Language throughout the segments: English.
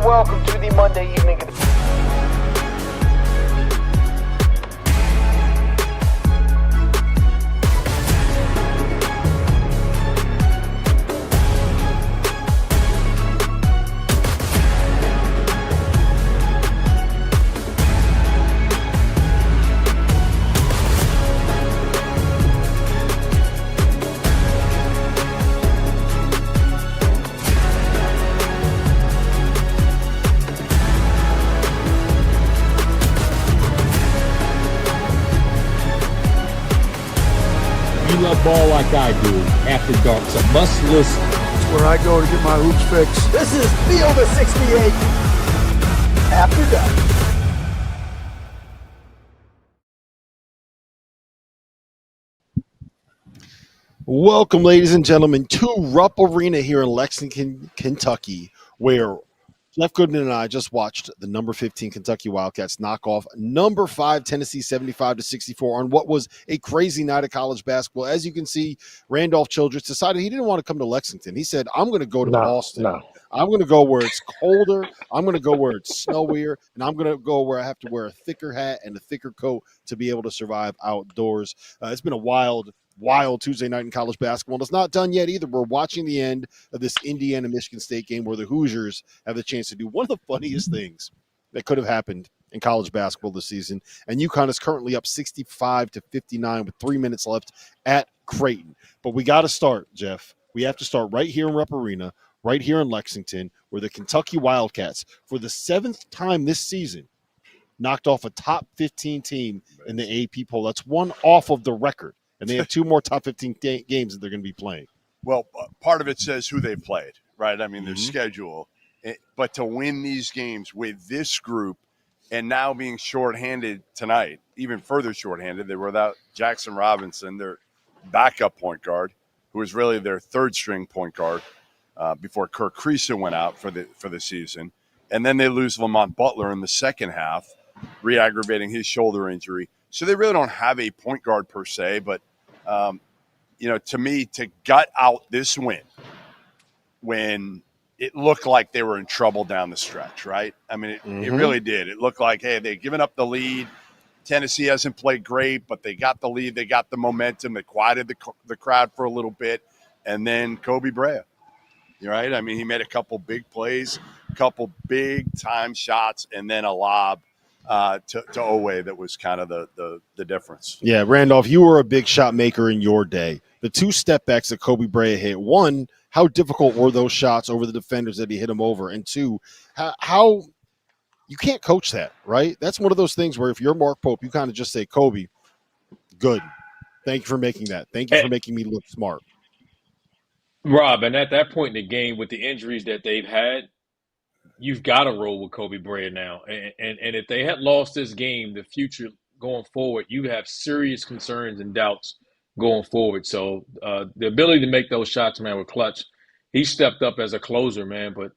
welcome to the Monday evening. Love ball like I do. After Dark, it's a must listen. It's where I go to get my hoops fixed. This is Field of 68 After Dark. Welcome, ladies and gentlemen, to Rupp Arena here in Lexington, Kentucky, where Jeff Goodman and I just watched the number 15 Kentucky Wildcats knock off number 5 Tennessee 75-64 on what was a crazy night of college basketball. As you can see, Randolph Childress decided he didn't want to come to Lexington. He said, I'm going to go to Boston. I'm going to go where it's colder. I'm going to go where it's snowier, and I'm going to go where I have to wear a thicker hat and a thicker coat to be able to survive outdoors. It's been a wild Tuesday night in college basketball. And it's not done yet either. We're watching the end of this Indiana-Michigan State game where the Hoosiers have the chance to do one of the funniest things that could have happened in college basketball this season. And UConn is currently up 65-59 with 3 minutes left at Creighton. But we got to start, Jeff. We have to start right here in Rupp Arena, right here in Lexington, where the Kentucky Wildcats, for the 7th time this season, knocked off a top 15 team in the AP poll. That's one off of the record. And they have 2 more top 15 games that they're going to be playing. Well, part of it says who they've played, right? I mean, their schedule. But to win these games with this group and now being shorthanded tonight, even further shorthanded, they were without Jackson Robinson, their backup point guard, who was really their third-string point guard before Kirk Creason went out for the season. And then they lose Lamont Butler in the second half, re-aggravating his shoulder injury. So they really don't have a point guard per se, but, to me, to gut out this win when it looked like they were in trouble down the stretch, right? I mean, it really did. It looked like, hey, they've given up the lead. Tennessee hasn't played great, but they got the lead. They got the momentum. They quieted the crowd for a little bit. And then Kobe Bryant, right? I mean, he made a couple big plays, a couple big-time shots, and then a lob to Owe that was kind of the difference. Yeah, Randolph, you were a big shot maker in your day. The 2 step backs that Kobe Bryant hit, 1, how difficult were those shots over the defenders that he hit them over? And 2, how you can't coach that, right? That's one of those things where if you're Mark Pope, you kind of just say, Kobe, good. Thank you for making that. Thank you for making me look smart. Rob, and at that point in the game with the injuries that they've had, you've got to roll with Kobe Bryant now. And if they had lost this game, the future going forward, you have serious concerns and doubts going forward. So the ability to make those shots, man, were clutch. He stepped up as a closer, man. But,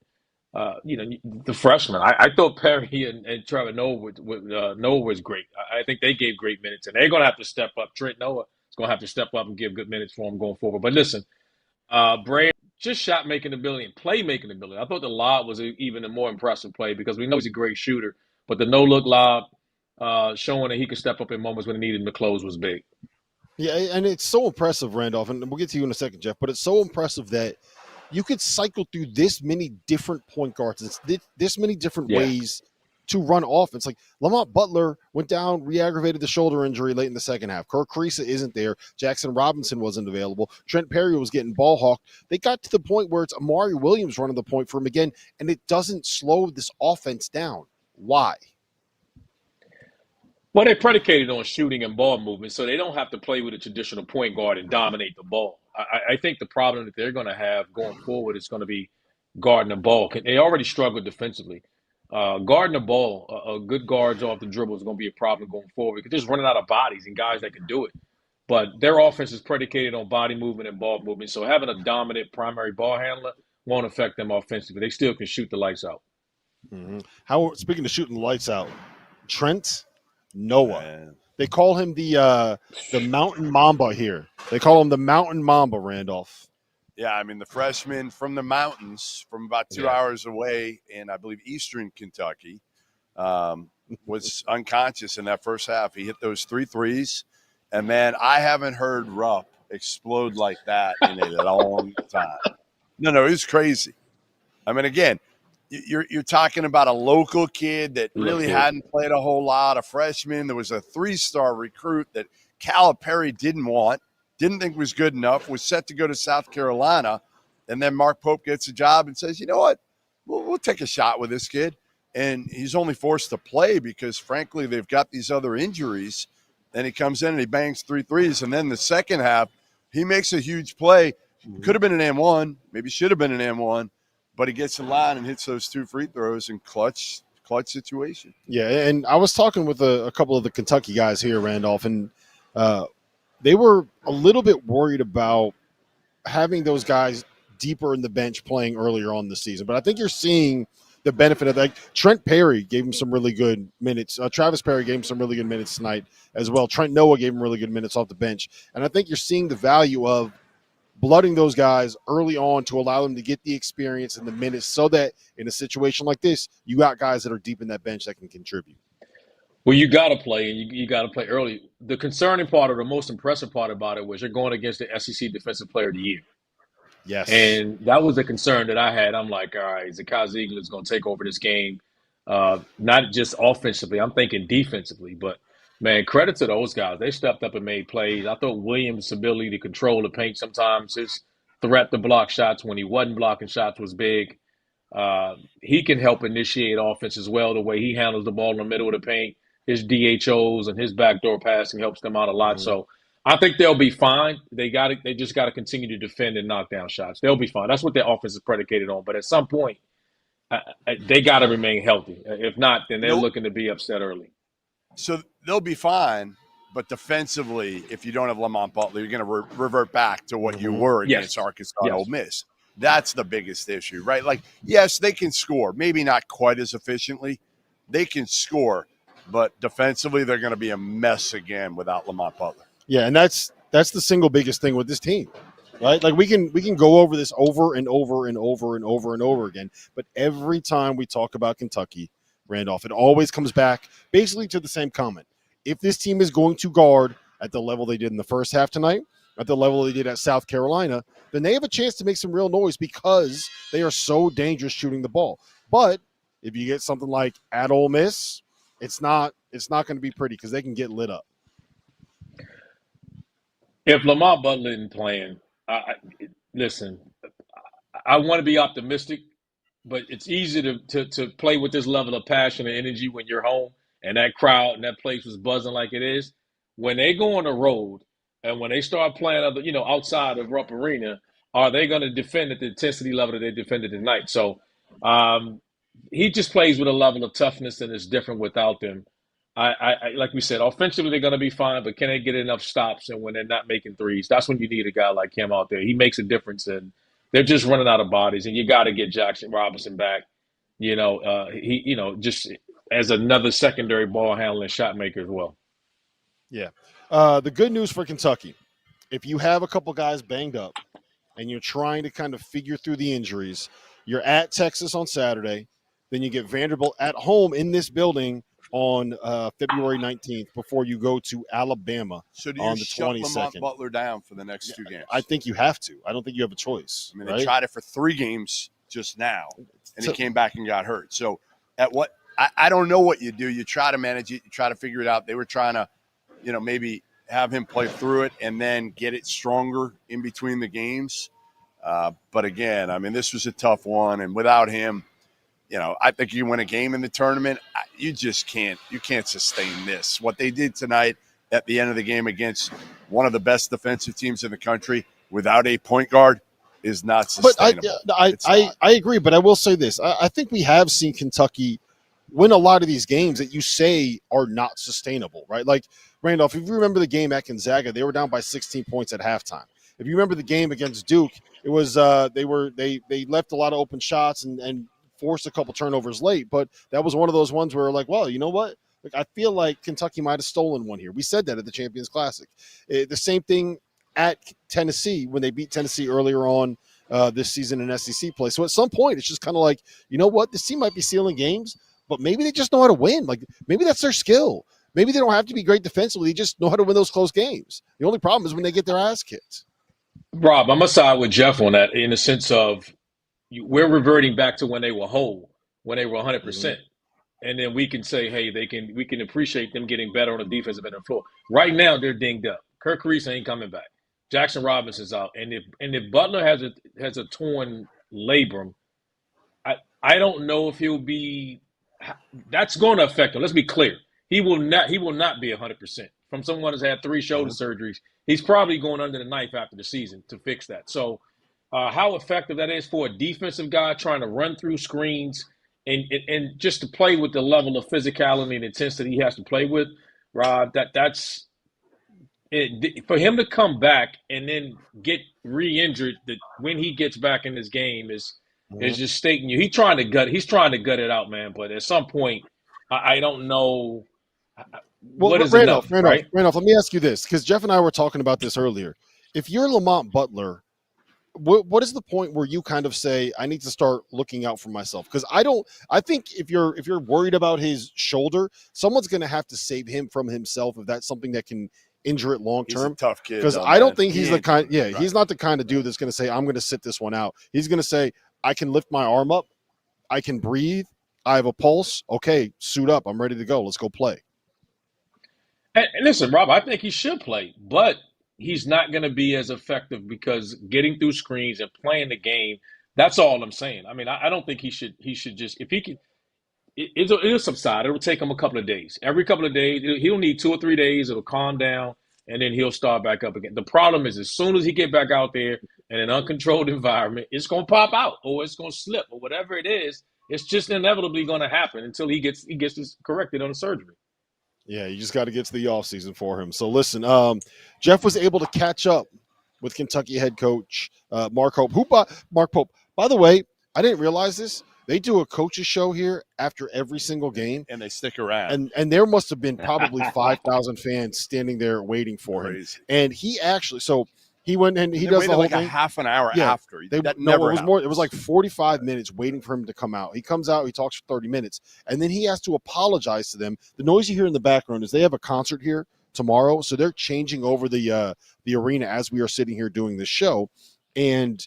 the freshman, I thought Perry and Trevor Noah was great. I think they gave great minutes. And they're going to have to step up. Trent Noah is going to have to step up and give good minutes for him going forward. But listen, Bryant, just shot-making ability and play-making ability. I thought the lob was even a more impressive play because we know he's a great shooter. But the no-look lob showing that he could step up in moments when he needed him to close was big. Yeah, and it's so impressive, Randolph, and we'll get to you in a second, Jeff, but it's so impressive that you could cycle through this many different point guards, this many different ways to run offense. Like Lamont Butler went down, re-aggravated the shoulder injury late in the second half. Kirk Creason isn't there. Jackson Robinson wasn't available. Trent Perry was getting ball hawked. They got to the point where it's Amari Williams running the point for him again, and it doesn't slow this offense down. Why? Well, they're predicated on shooting and ball movement, so they don't have to play with a traditional point guard and dominate the ball. I think the problem that they're going to have going forward is going to be guarding the ball. They already struggled defensively. Guarding the ball, good guards off the dribble is going to be a problem going forward because they're just running out of bodies and guys that can do it. But their offense is predicated on body movement and ball movement, so having a dominant primary ball handler won't affect them offensively. They still can shoot the lights out. How, speaking of shooting the lights out, Trent Noah. Man. They call him the Mountain Mamba here. They call him the Mountain Mamba, Randolph. Yeah, I mean, the freshman from the mountains, from about 2 hours away in, I believe, eastern Kentucky, was unconscious in that first half. He hit those 3 threes, and, man, I haven't heard Rupp explode like that in a long time. No, it was crazy. I mean, again, you're talking about a local kid that really hadn't played a whole lot, a freshman. There was a 3-star recruit that Calipari didn't think was good enough, was set to go to South Carolina, and then Mark Pope gets a job and says, you know what, we'll take a shot with this kid. And he's only forced to play because, frankly, they've got these other injuries. And he comes in and he bangs 3 threes. And then the second half, he makes a huge play. Could have been an M1, maybe should have been an M1, but he gets in line and hits those 2 free throws in clutch situation. Yeah, and I was talking with a couple of the Kentucky guys here, Randolph, and they were a little bit worried about having those guys deeper in the bench playing earlier on the season. But I think you're seeing the benefit of that. Trent Perry gave him some really good minutes. Travis Perry gave him some really good minutes tonight as well. Trent Noah gave him really good minutes off the bench. And I think you're seeing the value of blooding those guys early on to allow them to get the experience and the minutes so that in a situation like this, you got guys that are deep in that bench that can contribute. Well, you got to play, and you got to play early. The concerning part or the most impressive part about it was you're going against the SEC Defensive Player of the Year. Yes. And that was a concern that I had. I'm like, all right, Zakai Ziegler is going to take over this game, not just offensively. I'm thinking defensively. But, man, credit to those guys. They stepped up and made plays. I thought Williams' ability to control the paint sometimes, his threat to block shots when he wasn't blocking shots was big. He can help initiate offense as well, the way he handles the ball in the middle of the paint. His DHOs and his backdoor passing helps them out a lot. So I think they'll be fine. They just got to continue to defend and knock down shots. They'll be fine. That's what their offense is predicated on. But at some point, they got to remain healthy. If not, then they're looking to be upset early. So they'll be fine. But defensively, if you don't have Lamont Butler, you're going to revert back to what you were against Arkansas and Ole Miss. That's the biggest issue, right? Like, yes, they can score. Maybe not quite as efficiently. They can score. But defensively, they're going to be a mess again without Lamont Butler. Yeah, and that's the single biggest thing with this team, right? Like we can go over this over and over and over and over and over again, but every time we talk about Kentucky, Randolph, it always comes back basically to the same comment. If this team is going to guard at the level they did in the first half tonight, at the level they did at South Carolina, then they have a chance to make some real noise because they are so dangerous shooting the ball. But if you get something like at Ole Miss, it's not going to be pretty because they can get lit up. If Lamont Butler isn't playing, listen, I want to be optimistic, but it's easy to play with this level of passion and energy when you're home and that crowd and that place was buzzing like it is. When they go on the road and when they start playing outside of Rupp Arena, are they going to defend at the intensity level that they defended tonight? So he just plays with a level of toughness and it's different without them. I like we said, offensively they're going to be fine, but can they get enough stops? And when they're not making threes, that's when you need a guy like him out there. He makes a difference, and they're just running out of bodies. And you got to get Jackson Robinson back. Just as another secondary ball handling shot maker as well. Yeah. The good news for Kentucky, if you have a couple guys banged up and you're trying to kind of figure through the injuries, you're at Texas on Saturday, then you get Vanderbilt at home in this building on February 19th before you go to Alabama on the 22nd. Lamont Butler down for the next 2 games? I think you have to. I don't think you have a choice. I mean, right? They tried it for 3 games just now, and he came back and got hurt. So I don't know what you do. You try to manage it. You try to figure it out. They were trying to, maybe have him play through it and then get it stronger in between the games. But again, I mean, this was a tough one, and without him, I think you win a game in the tournament. You just can't. You can't sustain this. What they did tonight at the end of the game against one of the best defensive teams in the country without a point guard is not sustainable. But I agree, but I will say this. I think we have seen Kentucky win a lot of these games that you say are not sustainable, right? Like, Randolph, if you remember the game at Gonzaga, they were down by 16 points at halftime. If you remember the game against Duke, it was they left a lot of open shots and forced a couple turnovers late, but that was one of those ones where like, well, you know what? Like, I feel like Kentucky might have stolen one here. We said that at the Champions Classic. The same thing at Tennessee when they beat Tennessee earlier on this season in SEC play. So at some point, it's just kind of like, you know what? This team might be stealing games, but maybe they just know how to win. Like maybe that's their skill. Maybe they don't have to be great defensively. They just know how to win those close games. The only problem is when they get their ass kicked. Rob, I'm gonna side with Jeff on that in the sense of we're reverting back to when they were whole, when they were 100%, and then we can say, hey, we can appreciate them getting better on the defensive end of the floor. Right now, they're dinged up. Kirk Caruso ain't coming back. Jackson Robinson's out, and if Butler has a torn labrum, I don't know if he'll be. That's going to affect him. Let's be clear. He will not be 100%. From someone who's had 3 shoulder surgeries, he's probably going under the knife after the season to fix that. So, how effective that is for a defensive guy trying to run through screens and just to play with the level of physicality and intensity he has to play with, Rob. That's it, for him to come back and then get re-injured. That when he gets back in this game is just stating you. He's trying to gut it out, man. But at some point, I don't know. Well, what is Randolph, enough, right? Randolph, let me ask you this, because Jeff and I were talking about this earlier. If you're Lamont Butler, what is the point where you kind of say, I need to start looking out for myself? Because I think if you're worried about his shoulder, someone's going to have to save him from himself if that's something that can injure it long term. He's a tough kid. Because I don't think he's the kind. Yeah, he's not the kind of dude that's going to say, I'm going to sit this one out. He's going to say, I can lift my arm up, I can breathe, I have a pulse. Okay, suit up, I'm ready to go. Let's go play. And listen, Rob, I think he should play, but he's not going to be as effective because getting through screens and playing the game. That's all I'm saying. I mean, I don't think he should just if he can. It'll subside. It'll take him a couple of days. Every couple of days, he'll need 2 or 3 days. It'll calm down, and then he'll start back up again. The problem is, as soon as he get back out there in an uncontrolled environment, it's going to pop out or it's going to slip or whatever it is. It's just inevitably going to happen until he gets this corrected on the surgery. Yeah, you just got to get to the offseason for him. So listen, Jeff was able to catch up with Kentucky head coach Mark Pope. Mark Pope. By the way, I didn't realize this. They do a coaches show here after every single game, and they stick around. And there must have been probably 5,000 fans standing there waiting for him. And he actually, so he went and he does the whole thing. A half an hour after. It was like 45 minutes waiting for him to come out. He comes out, he talks for 30 minutes, and then he has to apologize to them. The noise you hear in the background is they have a concert here tomorrow, so they're changing over the arena as we are sitting here doing this show. And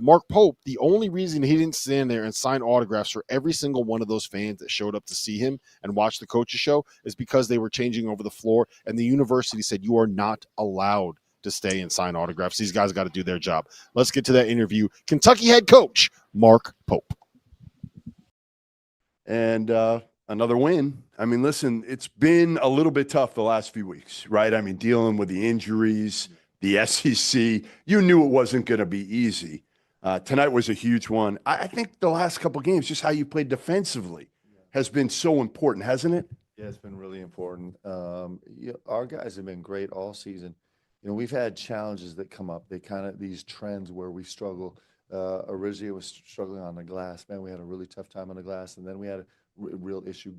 Mark Pope, the only reason he didn't stand there and sign autographs for every single one of those fans that showed up to see him and watch the coaches show is because they were changing over the floor, and the university said you are not allowed to stay and sign autographs. These guys got to do their job. Let's get to that interview. Kentucky head coach Mark Pope. And another win. I mean, listen, it's been a little bit tough the last few weeks, right? I mean, dealing with the injuries, the SEC. You knew it wasn't going to be easy. Tonight was a huge one. I think the last couple of games, just how you played defensively has been so important, hasn't it? Yeah, it's been really important. Our guys have been great all season. You know, we've had challenges that come up. They kind of these trends where we struggle. Originally, was struggling on the glass. Man, we had a really tough time on the glass, and then we had a real issue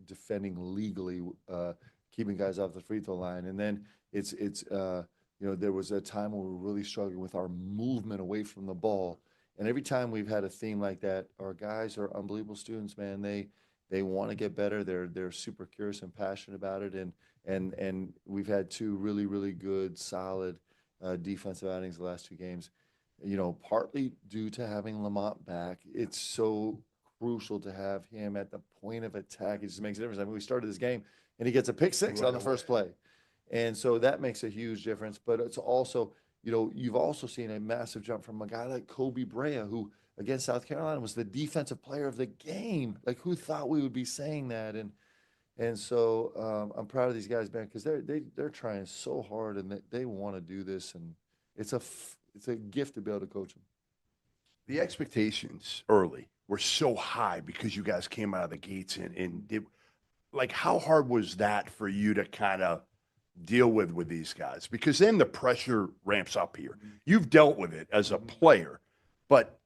defending legally, keeping guys off the free throw line. And then it's there was a time when we were really struggling with our movement away from the ball. And every time we've had a theme like that, our guys are unbelievable students, man. They want to get better. They're super curious and passionate about it. And we've had 2 really, really good, solid defensive outings the last 2 games. You know, partly due to having Lamont back. It's so crucial to have him at the point of attack. It just makes a difference. I mean, we started this game, and he gets a pick 6 on the first play. And so that makes a huge difference. But it's also, you've also seen a massive jump from a guy like Kobe Brea, who against South Carolina was the defensive player of the game. Like, who thought we would be saying that? And so I'm proud of these guys, man, because they're trying so hard, and they want to do this, and it's a gift to be able to coach them. The expectations early were so high because you guys came out of the gates and did, like, how hard was that for you to kind of deal with these guys? Because then the pressure ramps up here. You've dealt with it as a player, but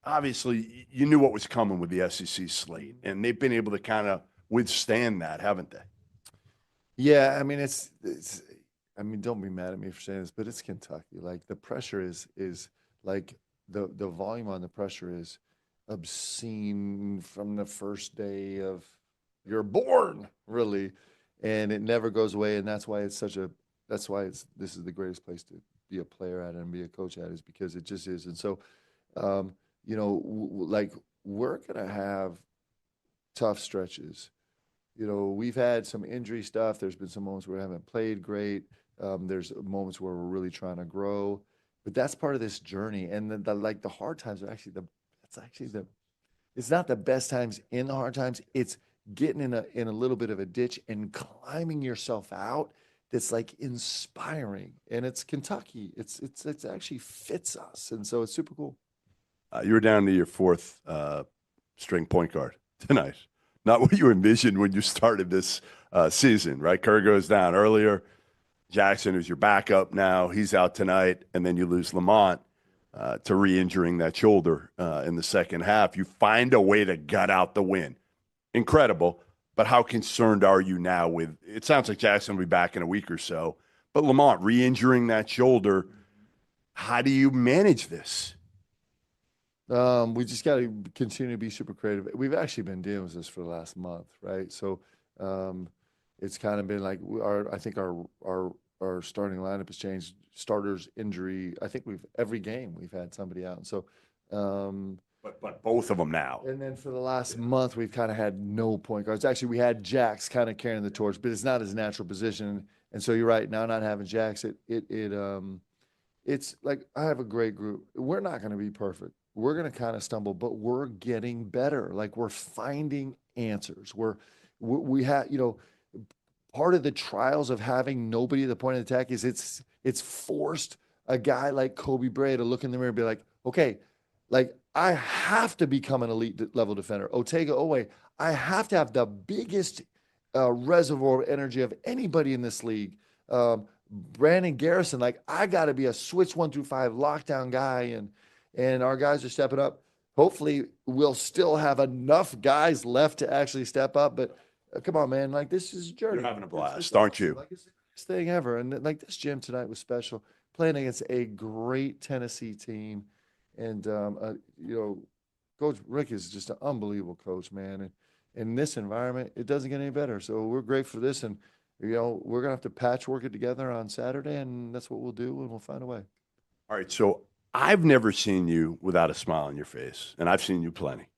obviously you knew what was coming with the SEC slate, and they've been able to kind of withstand that, haven't they? Yeah, I mean, it's I mean, don't be mad at me for saying this, but it's Kentucky. Like, the pressure is like the volume on the pressure is obscene from the first day of you're born, really, and it never goes away. And that's why this is the greatest place to be a player at and be a coach at, is because it just is. And so, like we're gonna have tough stretches. We've had some injury stuff. There's been some moments where we haven't played great. There's moments where we're really trying to grow, but that's part of this journey. And the hard times are it's not the best times in the hard times. It's getting in a little bit of a ditch and climbing yourself out. That's like inspiring, and it's Kentucky. It's actually fits us, and so it's super cool. You were down to your fourth string point guard tonight. Not what you envisioned when you started this season, right? Kerr goes down earlier. Jackson is your backup now. He's out tonight, and then you lose Lamont to re-injuring that shoulder in the second half. You find a way to gut out the win. Incredible. But how concerned are you now with – it sounds like Jackson will be back in a week or so. But Lamont re-injuring that shoulder, how do you manage this? We just got to continue to be super creative. We've actually been dealing with this for the last month, right? So it's kind of been like I think our starting lineup has changed. Starters injury. I think every game we've had somebody out. And so But both of them now. And then for the last month, we've kind of had no point guards. Actually, we had Jax kind of carrying the torch, but it's not his natural position. And so you're right. Now not having Jax, it's like I have a great group. We're not going to be perfect. We're going to kind of stumble, but we're getting better. Like we're finding answers. We have, part of the trials of having nobody at the point of attack is it's forced a guy like Kobe Bray to look in the mirror and be like, okay, like I have to become an elite level defender. Otega Owe, I have to have the biggest reservoir of energy of anybody in this league. Brandon Garrison, like I got to be a switch 1 through 5 lockdown guy, and our guys are stepping up. Hopefully, we'll still have enough guys left to actually step up. But come on, man, like this is a journey. You're having a blast, aren't you? Like it's the best thing ever. And like this gym tonight was special. Playing against a great Tennessee team. And, Coach Rick is just an unbelievable coach, man. And in this environment, it doesn't get any better. So we're grateful for this. And, we're going to have to patchwork it together on Saturday, and that's what we'll do, and we'll find a way. All right, so I've never seen you without a smile on your face, and I've seen you plenty.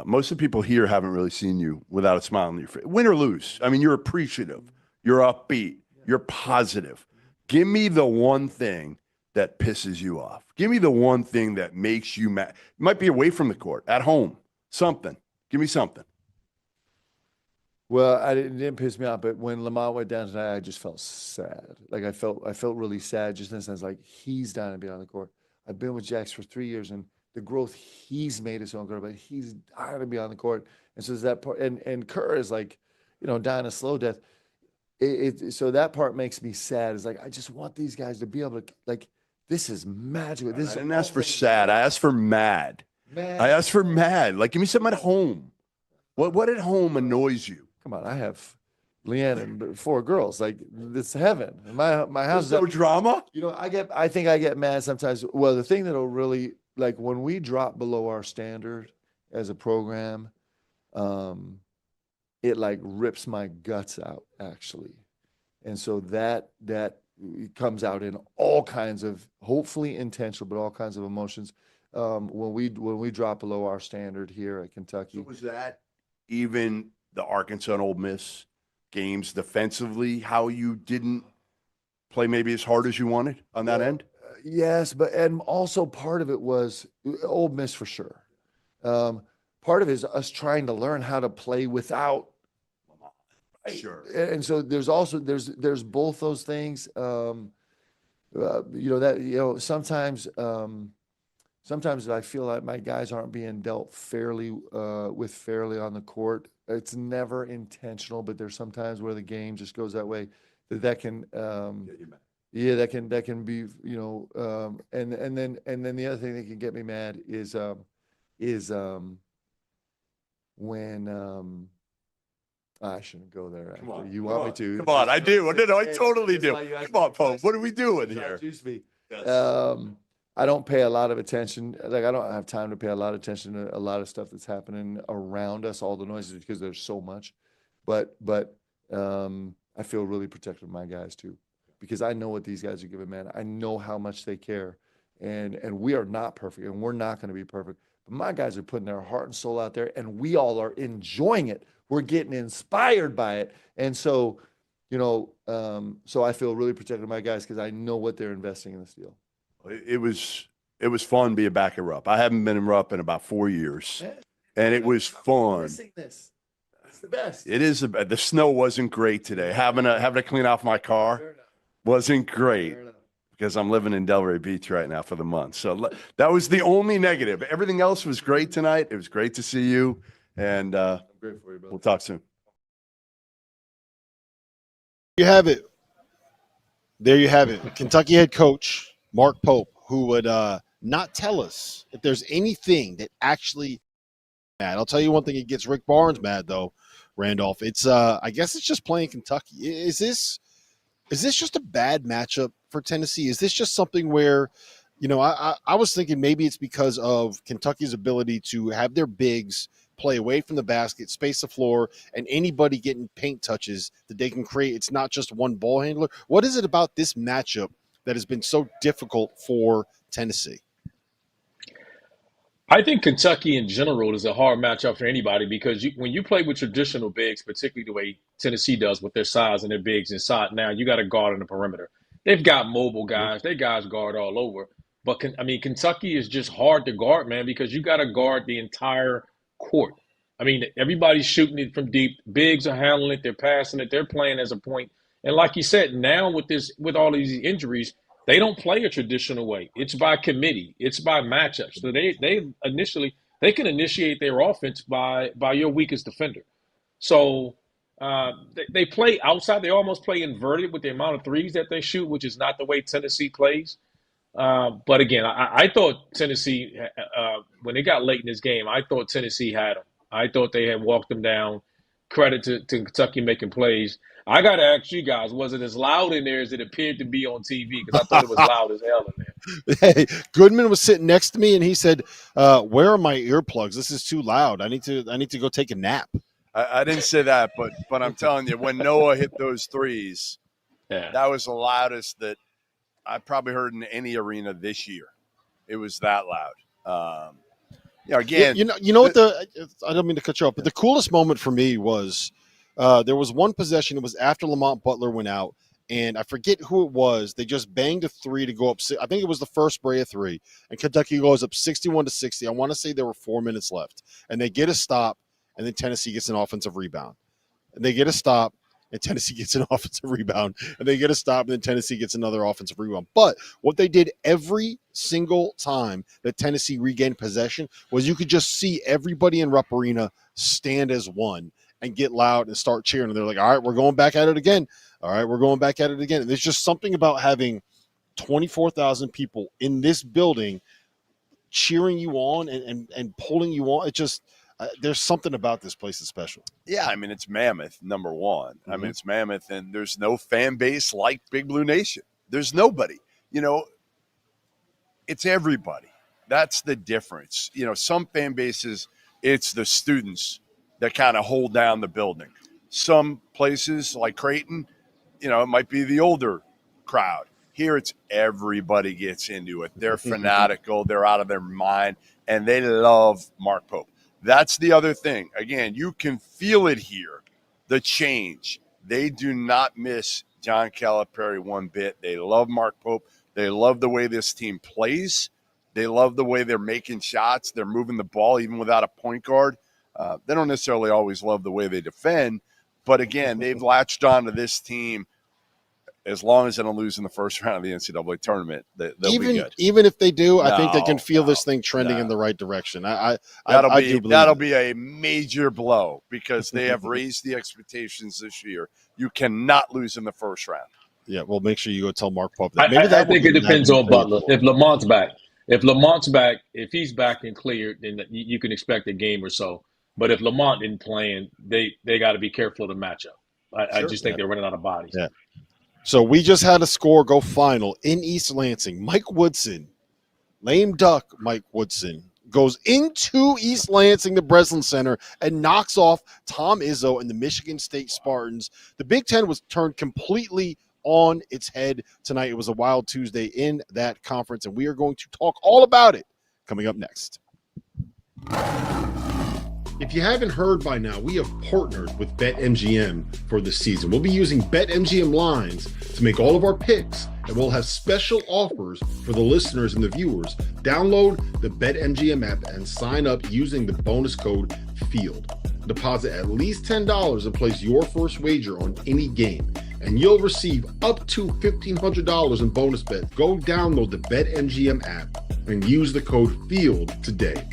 Most of the people here haven't really seen you without a smile on your face. Win or lose, I mean, you're appreciative. You're upbeat. You're positive. Give me the one thing that pisses you off. Give me the one thing that makes you mad. It might be away from the court, at home, something. Give me something. Well, it didn't piss me off, but when Lamont went down tonight, I just felt sad. Like I felt really sad, just in the sense like he's down to be on the court. I've been with Jax for 3 years, and the growth he's made is so incredible. He's dying to be on the court, and so is that part. And Kerr is like, dying a slow death. So that part makes me sad. It's like I just want these guys to be able to like. This is magical. I didn't ask for sad. I asked for mad. I asked for mad. Like, give me something at home. What at home annoys you? Come on, I have Leanne and 4 girls. Like, it's heaven. My house. There's no drama? I think I get mad sometimes. Well, the thing that'll really, like, when we drop below our standard as a program, it, like, rips my guts out, actually. And so that comes out in all kinds of, hopefully intentional, but all kinds of emotions when we drop below our standard here at Kentucky. So was that even the Arkansas and Ole Miss games defensively, how you didn't play maybe as hard as you wanted on that end? Yes, and also part of it was Ole Miss for sure. Part of it is us trying to learn how to play without. Sure. And so there's both those things. Sometimes I feel like my guys aren't being dealt fairly on the court. It's never intentional, but there's sometimes where the game just goes that way. That can that can be, and then the other thing that can get me mad is when I shouldn't go there. Actually. You want me to? Come on, I do. No, I totally do. Come on, Pope. What are we doing here? Excuse me. Yes. I don't pay a lot of attention. Like, I don't have time to pay a lot of attention to a lot of stuff that's happening around us, all the noises, because there's so much. But I feel really protective of my guys too, because I know what these guys are giving, man. I know how much they care, and we are not perfect, and we're not going to be perfect. But my guys are putting their heart and soul out there, and we all are enjoying it. We're getting inspired by it, and so, so I feel really protective of my guys because I know what they're investing in this deal. It was fun being back at Rupp. I haven't been in Rupp in about 4 years, and it was fun. Missing this. It's the best. It is. The snow wasn't great today. Having to clean off my car wasn't great because I'm living in Delray Beach right now for the month. So that was the only negative. Everything else was great tonight. It was great to see you, and I'm great for you, brother. we'll talk soon. You have it. There you have it. Kentucky head coach Mark Pope, who would not tell us if there's anything that actually mad. I'll tell you one thing, it gets Rick Barnes mad though, Randolph. It's I guess it's just playing Kentucky. Is this just a bad matchup for Tennessee? Is this just something where, I was thinking maybe it's because of Kentucky's ability to have their bigs play away from the basket, space the floor, and anybody getting paint touches that they can create. It's not just one ball handler. What is it about this matchup that has been so difficult for Tennessee? I think Kentucky in general is a hard matchup for anybody because when you play with traditional bigs, particularly the way Tennessee does with their size and their bigs inside, now you got to guard on the perimeter. They've got mobile guys. They guys guard all over. But, Kentucky is just hard to guard, man, because you got to guard the entire court. Everybody's shooting it from deep. Bigs are handling it. They're passing it. They're playing as a point. And like you said, now with all these injuries, they don't play a traditional way. It's by committee. It's by matchups. So they can initiate their offense by your weakest defender. So they play outside. They almost play inverted with the amount of threes that they shoot, which is not the way Tennessee plays. But again, I thought Tennessee, when they got late in this game, I thought Tennessee had them. I thought they had walked them down. Credit to Kentucky making plays. I got to ask you guys, was it as loud in there as it appered to be on TV? Because I thought it was loud as hell in there. Hey, Goodman was sitting next to me, and he said, where are my earplugs? This is too loud. I need to go take a nap. I didn't say that, but I'm telling you, when Noah hit those threes, that was the loudest that I probably heard in any arena this year. It was that loud. Again, what I don't mean to cut you off, but the coolest moment for me was there was one possession. It was after Lamont Butler went out, and I forget who it was. They just banged a three to go up. I think it was the first Brea three, and Kentucky goes up 61-60. I want to say there were 4 minutes left, and they get a stop, and then Tennessee gets an offensive rebound, and they get a stop, and Tennessee gets an offensive rebound, and they get a stop, and then Tennessee gets another offensive rebound. But what they did every single time that Tennessee regained possession was you could just see everybody in Rupp Arena stand as one and get loud and start cheering. And they're like, all right, we're going back at it again. All right, we're going back at it again. And there's just something about having 24,000 people in this building cheering you on and pulling you on. It just there's something about this place that's special. Yeah, it's Mammoth, number one. Mm-hmm. It's Mammoth, and there's no fan base like Big Blue Nation. There's nobody. It's everybody. That's the difference. Some fan bases, it's the students that kind of hold down the building. Some places like Creighton, it might be the older crowd. Here it's everybody gets into it. They're fanatical. They're out of their mind, and they love Mark Pope. That's the other thing. Again, you can feel it here, the change. They do not miss John Calipari one bit. They love Mark Pope. They love the way this team plays. They love the way they're making shots. They're moving the ball even without a point guard. They don't necessarily always love the way they defend. But, again, they've latched on to this team. As long as they don't lose in the first round of the NCAA tournament, they'll be good. Even if they do, I think they can feel this thing trending in the right direction. That'll be a major blow because they have raised the expectations this year. You cannot lose in the first round. Yeah, well, make sure you go tell Mark Pope that. I think it depends on Butler. If Lamont's back, if he's back and cleared, then you can expect a game or so. But if Lamont isn't playing, they got to be careful of the matchup. I just think they're running out of bodies. Yeah. So we just had a score go final in East Lansing. Mike Woodson lame duck Mike Woodson goes into East Lansing, the Breslin Center, and knocks off Tom Izzo and the Michigan State Spartans. The Big Ten was turned completely on its head tonight. It was a wild Tuesday in that conference, and we are going to talk all about it coming up next. If you haven't heard by now, we have partnered with BetMGM for this season. We'll be using BetMGM lines to make all of our picks, and we'll have special offers for the listeners and the viewers. Download the BetMGM app and sign up using the bonus code FIELD. Deposit at least $10 and place your first wager on any game, and you'll receive up to $1,500 in bonus bets. Go download the BetMGM app and use the code FIELD today.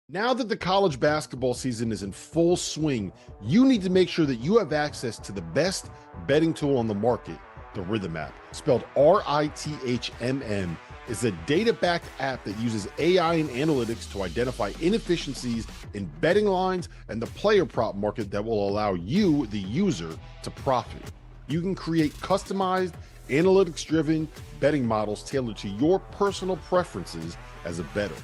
Now that the college basketball season is in full swing, you need to make sure that you have access to the best betting tool on the market, the Rhythm app. Spelled RITHMM, is a data-backed app that uses AI and analytics to identify inefficiencies in betting lines and the player prop market that will allow you, the user, to profit. You can create customized, analytics-driven betting models tailored to your personal preferences as a bettor.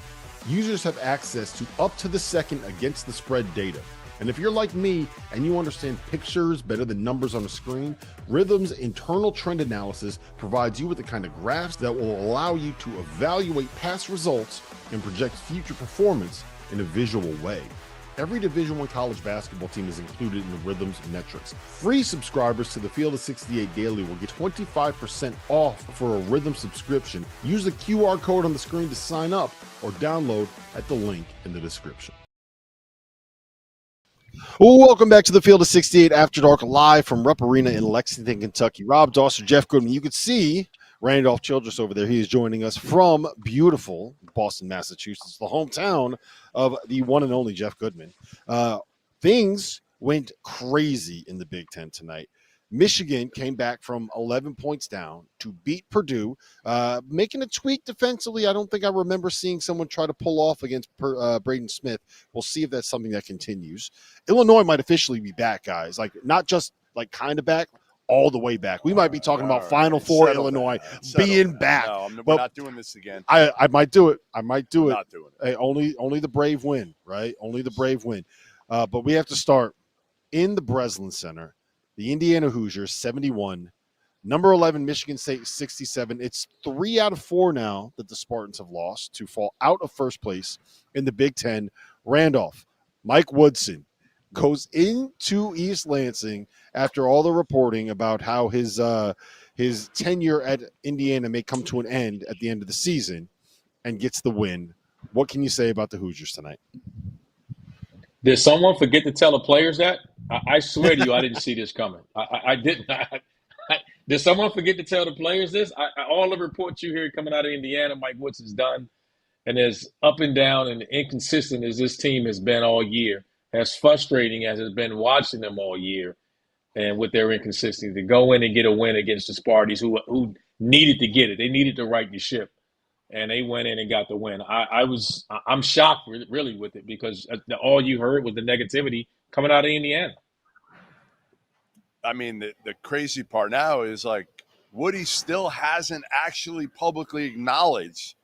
Users have access to up-to-the-second against-the-spread data. And if you're like me and you understand pictures better than numbers on a screen, Rhythm's internal trend analysis provides you with the kind of graphs that will allow you to evaluate past results and project future performance in a visual way. Every Division I college basketball team is included in the Rhythm's metrics. Free subscribers to the Field of 68 Daily will get 25% off for a Rhythm subscription. Use the QR code on the screen to sign up or download at the link in the description. Welcome back to the Field of 68 After Dark, live from Rupp Arena in Lexington, Kentucky. Rob Dauster, Jeff Goodman. You can see Randolph Childress over there. He is joining us from beautiful Boston, Massachusetts, the hometown of the one and only Jeff Goodman. Things went crazy in the Big Ten tonight. Michigan came back from 11 points down to beat Purdue, making a tweak defensively. I don't think I remember seeing someone try to pull off against Braden Smith. We'll see if that's something that continues. Illinois might officially be back, guys. Like, not just like kind of back, all the way back. We might be talking about Final Four Illinois being back. No, we're not doing this again. I might do it. I might do it. Not doing it. Hey, only the brave win, right? Only the brave win. But we have to start in the Breslin Center. The Indiana Hoosiers, 71. Number 11, Michigan State, 67. It's 3 out of 4 now that the Spartans have lost to fall out of first place in the Big Ten. Randolph, Mike Woodson goes into East Lansing after all the reporting about how his tenure at Indiana may come to an end at the end of the season, and gets the win. What can you say about the Hoosiers tonight? Did someone forget to tell the players that? I swear to you, I didn't see this coming. I didn't. Did someone forget to tell the players this? All the reports you hear coming out of Indiana, Mike Woodson's done, and as up and down and inconsistent as this team has been all year, as frustrating as it's been watching them all year, and with their inconsistency, to go in and get a win against the Spartans who needed to get it. They needed to right the ship, and they went in and got the win. I'm shocked really with it, because all you heard was the negativity coming out of Indiana. I mean, the crazy part now is, like, Woody still hasn't actually publicly acknowledged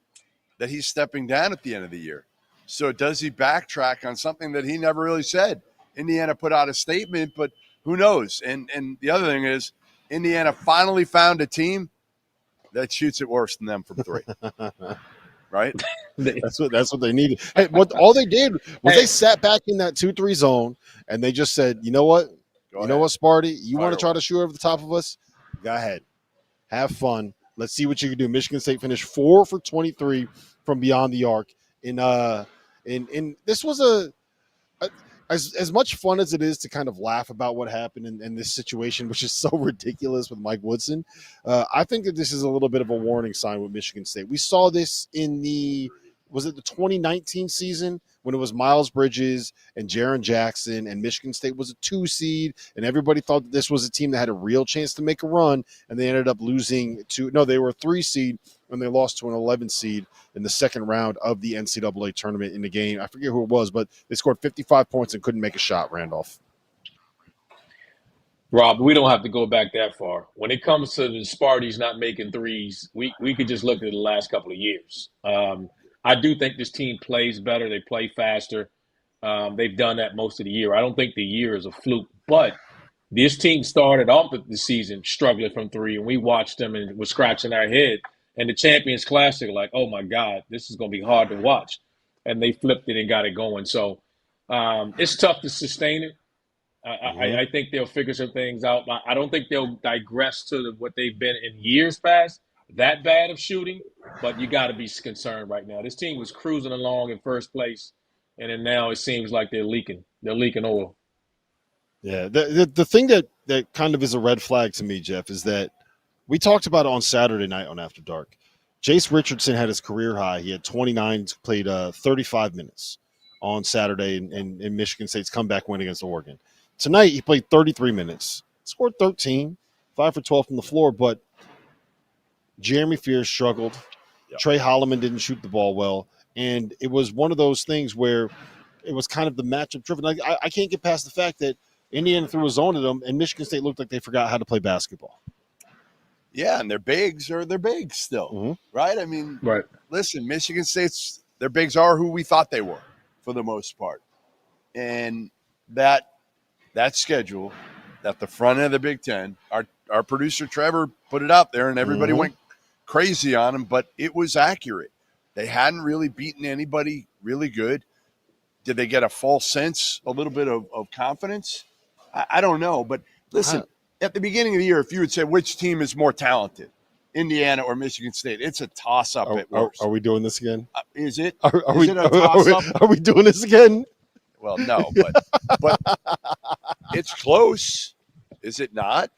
that he's stepping down at the end of the year. So does he backtrack on something that he never really said? Indiana put out a statement, but who knows? And the other thing is, Indiana finally found a team that shoots it worse than them from 3. Right? That's what they needed. Hey, all they did was they sat back in that 2-3 zone, and they just said, you know what? You know what, Sparty? You want to try to shoot over the top of us? Go ahead. Have fun. Let's see what you can do. Michigan State finished 4 for 23 from beyond the arc. This was as much fun as it is to kind of laugh about what happened in this situation, which is so ridiculous with Mike Woodson. I think that this is a little bit of a warning sign with Michigan State. We saw this in the 2019 season when it was Miles Bridges and Jaren Jackson, and Michigan State was a 2 seed, and everybody thought that this was a team that had a real chance to make a run, and they ended up losing they were a 3 seed, and they lost to an 11 seed in the second round of the NCAA tournament in the game. I forget who it was, but they scored 55 points and couldn't make a shot, Randolph. Rob, we don't have to go back that far. When it comes to the Sparties not making threes, we could just look at the last couple of years. I do think this team plays better. They play faster. They've done that most of the year. I don't think the year is a fluke, but this team started off the season struggling from three, and we watched them and was scratching our head. And the Champions Classic, like, oh my God, this is going to be hard to watch. And they flipped it and got it going. So it's tough to sustain it. I think they'll figure some things out. I don't think they'll digress to what they've been in years past, that bad of shooting, but you got to be concerned right now. This team was cruising along in first place, and then now it seems like they're leaking. They're leaking oil. Yeah, the thing that kind of is a red flag to me, Jeff, is that we talked about it on Saturday night on After Dark. Jace Richardson had his career high. He had 29, played 35 minutes on Saturday in Michigan State's comeback win against Oregon. Tonight, he played 33 minutes, scored 13, 5 for 12 from the floor, but Jeremy Fears struggled. Yep. Trey Holloman didn't shoot the ball well, and it was one of those things where it was kind of the matchup driven. I can't get past the fact that Indiana threw a zone at them, and Michigan State looked like they forgot how to play basketball. Yeah, and their bigs still, right? I mean, Right. Listen, Michigan State's their bigs are who we thought they were for the most part, and that schedule at the front end of the Big Ten, our producer Trevor put it out there, and everybody went crazy on him, but it was accurate. They hadn't really beaten anybody really good. Did they get a false sense, a little bit of confidence? I don't know, but listen. At the beginning of the year, if you would say which team is more talented, Indiana or Michigan State, it's a toss-up at worst. Are we doing this again? Is it? Is it a toss-up? Are we doing this again? Well, no, but it's close. Is it not?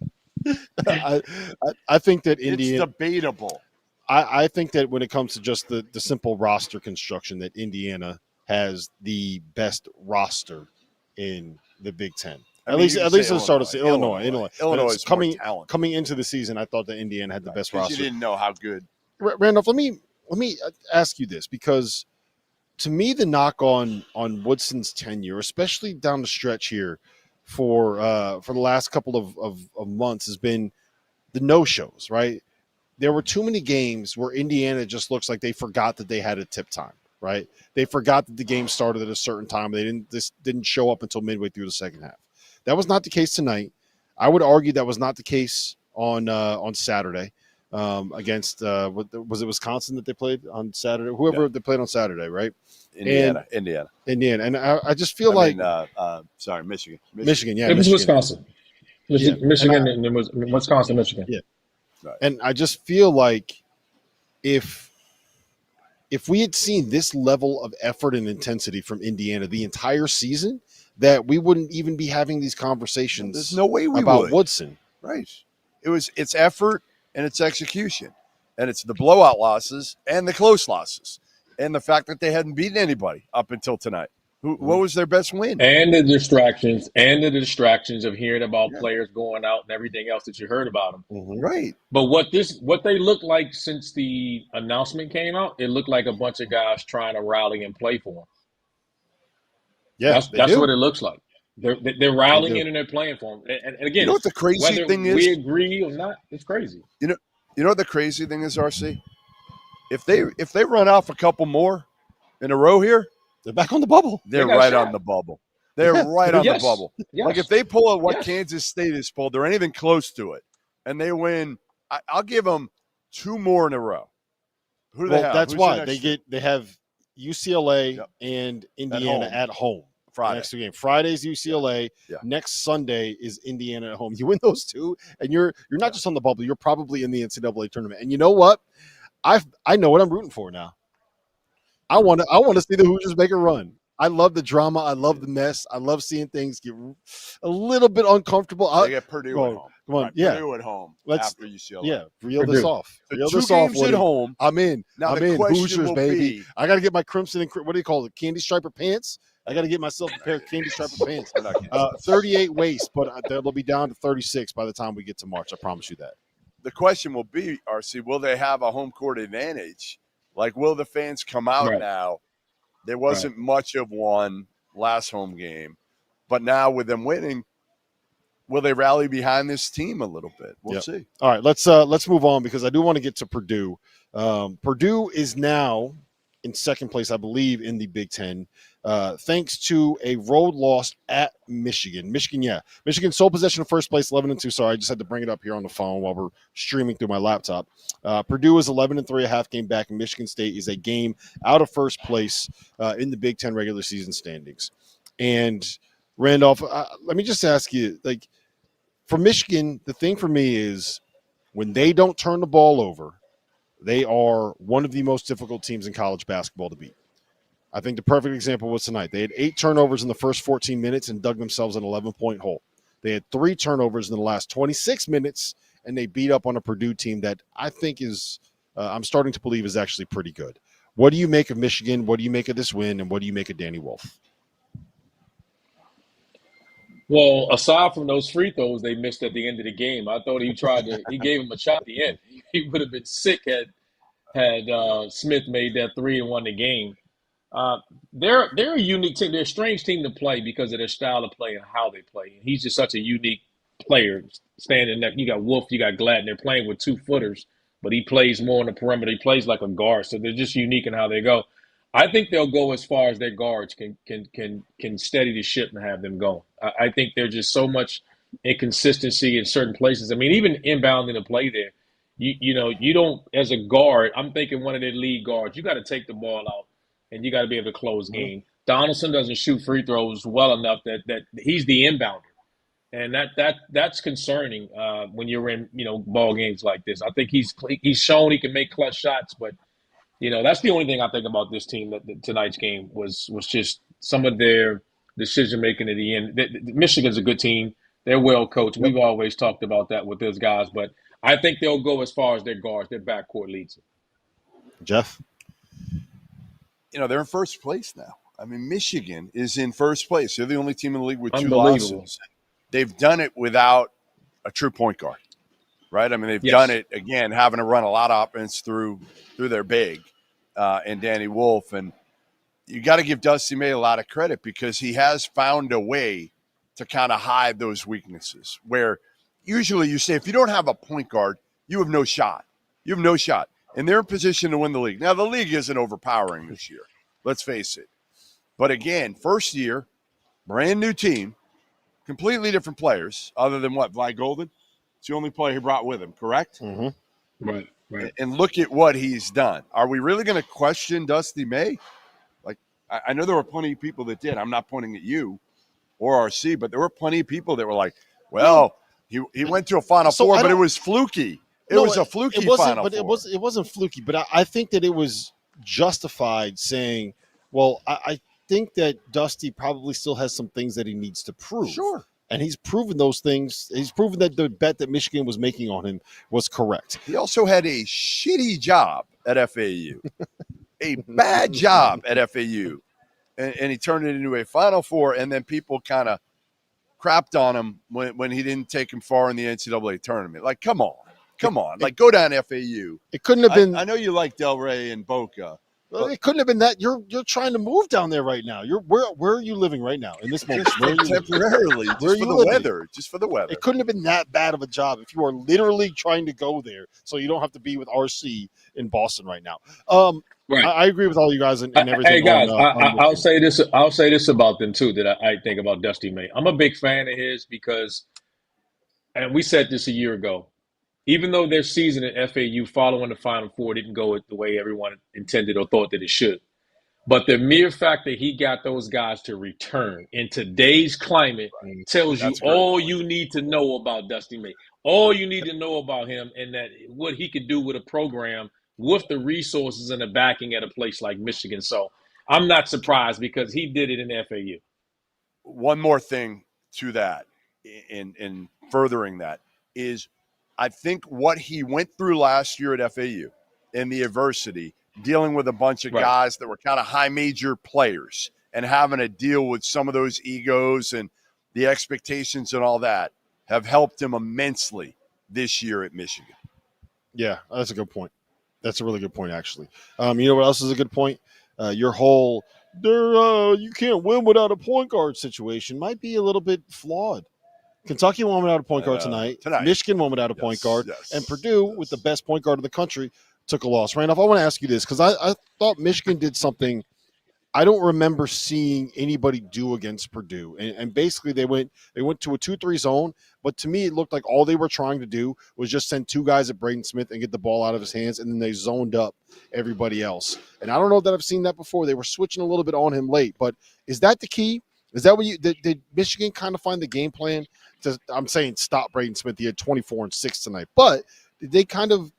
I think that Indiana. It's debatable. I think that when it comes to just the simple roster construction, that Indiana has the best roster in the Big Ten. At least at the start of the season. Illinois is coming into the season. I thought that Indiana had the best roster. You didn't know how good. Randolph, let me ask you this, because to me the knock on Woodson's tenure, especially down the stretch here for the last couple of months, has been the no-shows, right? There were too many games where Indiana just looks like they forgot that they had a tip time, right? They forgot that the game started at a certain time. They didn't show up until midway through the second half. That was not the case tonight. I would argue that was not the case on Saturday against was it Wisconsin that they played on Saturday? Whoever they played on Saturday, right? Indiana. And I just feel Michigan. Yeah, it was Wisconsin. Michigan and it was Wisconsin, Michigan. Yeah, right. And I just feel like if we had seen this level of effort and intensity from Indiana the entire season, that we wouldn't even be having these conversations. There's no way we about would. Woodson. Right. It's effort and it's execution. And it's the blowout losses and the close losses. And the fact that they hadn't beaten anybody up until tonight. What was their best win? And the distractions of hearing about players going out and everything else that you heard about them. Right. But what they look like since the announcement came out, it looked like a bunch of guys trying to rally and play for them. Yeah, that's what it looks like. They're rallying and they're playing for them. And again, you know what the crazy thing is? We agree or not, it's crazy. You know what the crazy thing is, RC? If they run off a couple more in a row here, they're back on the bubble. They're right on the bubble. They're right on the bubble. Yes. Like if they pull out what Kansas State has pulled, or anything close to it, and they win, I'll give them 2 more in a row. Who do they have? That's Who's why the they have UCLA and Indiana at home. Friday. Next game. Friday's UCLA. Yeah. Next Sunday is Indiana at home. You win those 2, and you're not just on the bubble. You're probably in the NCAA tournament. And you know what? I know what I'm rooting for now. I want to see the Hoosiers make a run. I love the drama. I love the mess. I love seeing things get a little bit uncomfortable. They get Purdue at home. Come on, right, Purdue at home after UCLA. Yeah, reel this off. So Reel 2 this off. games at home. I'm in. Now I'm the in. question Hoosiers, will baby. be, I got to get my crimson and what do you call it? Candy striper pants. I got to get myself a pair of candy striper pants. 38 waist, but they'll be down to 36 by the time we get to March. I promise you that. The question will be, RC, will they have a home court advantage? Like, will the fans come out now? There wasn't much of one last home game, but now with them winning, will they rally behind this team a little bit? We'll see. All right, let's move on because I do want to get to Purdue. Purdue is now in second place, I believe, in the Big Ten, thanks to a road loss at Michigan. Michigan's sole possession of first place, 11-2. Sorry, I just had to bring it up here on the phone while we're streaming through my laptop. Purdue is 11-3, a half game back, and Michigan State is a game out of first place in the Big Ten regular season standings. And Randolph, let me just ask you, like, for Michigan, the thing for me is when they don't turn the ball over, they are one of the most difficult teams in college basketball to beat. I think the perfect example was tonight. They had 8 turnovers in the first 14 minutes and dug themselves an 11-point hole. They had 3 turnovers in the last 26 minutes, and they beat up on a Purdue team that I think is, I'm starting to believe is actually pretty good. What do you make of Michigan? What do you make of this win? And what do you make of Danny Wolf? Well, aside from those free throws they missed at the end of the game, I thought he gave him a shot at the end. He would have been sick had Smith made that 3 and won the game. They're a unique team. They're a strange team to play because of their style of play and how they play. And he's just such a unique player. Standing there, you got Wolf, you got Gladden. They're playing with 2-footers, but he plays more on the perimeter. He plays like a guard, so they're just unique in how they go. I think they'll go as far as their guards can steady the ship and have them going. I think there's just so much inconsistency in certain places. I mean, even inbounding the play there, you don't, as a guard, I'm thinking one of their lead guards, you got to take the ball out and you got to be able to close game. Donaldson doesn't shoot free throws well enough that he's the inbounder. And that's concerning when you're in, ball games like this. I think he's shown he can make clutch shots, but that's the only thing I think about this team. That tonight's game was just some of their decision making at the end. Michigan's a good team. They're well coached. We've always talked about that with those guys, but I think they'll go as far as their guards, their backcourt leads. Jeff, they're in first place now. I mean, Michigan is in first place. They're the only team in the league with 2 losses. They've done it without a true point guard. Right? I mean, they've done it, again, having to run a lot of offense through their big and Danny Wolf. And you got to give Dusty May a lot of credit because he has found a way to kind of hide those weaknesses where usually you say if you don't have a point guard, you have no shot. You have no shot. And they're in position to win the league. Now, the league isn't overpowering this year. Let's face it. But, again, first year, brand new team, completely different players other than what, Vi Golden? It's the only player he brought with him, correct? Mm-hmm. Right. And look at what he's done. Are we really going to question Dusty May? Like, I know there were plenty of people that did. I'm not pointing at you or RC, but there were plenty of people that were like, well, he went to a Final Four, but it was fluky. It was a fluky Final Four. It wasn't fluky, but I think that it was justified saying, well, I think that Dusty probably still has some things that he needs to prove. Sure. And he's proven those things. He's proven that the bet that Michigan was making on him was correct. He also had a shitty job at FAU, a bad job at FAU. And he turned it into a Final Four, and then people kind of crapped on him when he didn't take him far in the NCAA tournament. Like, come on. Like, go down FAU. It couldn't have been. I know you like Del Rey and Boca. Well, it couldn't have been that. You're trying to move down there right now. Where are you living right now in this moment? Temporarily, just for the weather. Just for the weather. It couldn't have been that bad of a job if you are literally trying to go there, so you don't have to be with RC in Boston right now. Right. I agree with all you guys and everything. Hey guys, I'll say this. I'll say this about them too that I think about Dusty May. I'm a big fan of his because, and we said this a year ago. Even though their season at FAU following the Final Four didn't go the way everyone intended or thought that it should, but the mere fact that he got those guys to return in today's climate tells you all you need to know about Dusty May. All you need to know about him and that what he could do with a program with the resources and the backing at a place like Michigan. So I'm not surprised because he did it in FAU. One more thing to that in furthering that is I think what he went through last year at FAU in the adversity, dealing with a bunch of guys that were kind of high major players and having to deal with some of those egos and the expectations and all that have helped him immensely this year at Michigan. Yeah, that's a good point. That's a really good point, actually. You know what else is a good point? Your whole you can't win without a point guard situation might be a little bit flawed. Kentucky won without a point guard tonight. Michigan won without a point guard. And Purdue, with the best point guard in the country, took a loss. Randolph, I want to ask you this because I thought Michigan did something I don't remember seeing anybody do against Purdue. And basically they went to a 2-3 zone, but to me it looked like all they were trying to do was just send two guys at Braden Smith and get the ball out of his hands, and then they zoned up everybody else. And I don't know that I've seen that before. They were switching a little bit on him late, but is that the key? Is that what did Michigan kind of find the game plan to, I'm saying stop Braden Smith? He had 24 and 6 tonight, but did they kind of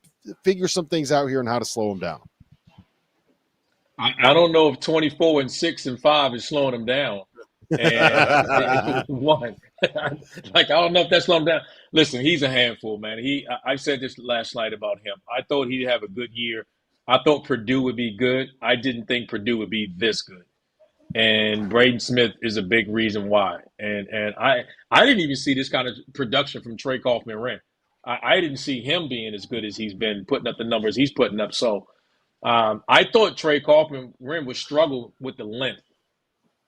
figure some things out here on how to slow him down? I don't know if 24 and 6 and 5 is slowing him down. And one, like, I don't know if that's slowing him down. Listen, he's a handful, man. I said this last night about him. I thought he'd have a good year. I thought Purdue would be good. I didn't think Purdue would be this good. And Braden Smith is a big reason why. And I didn't even see this kind of production from Trey Kaufman-Renn. I didn't see him being as good as he's been, putting up the numbers he's putting up. So I thought Trey Kaufman-Renn would struggle with the length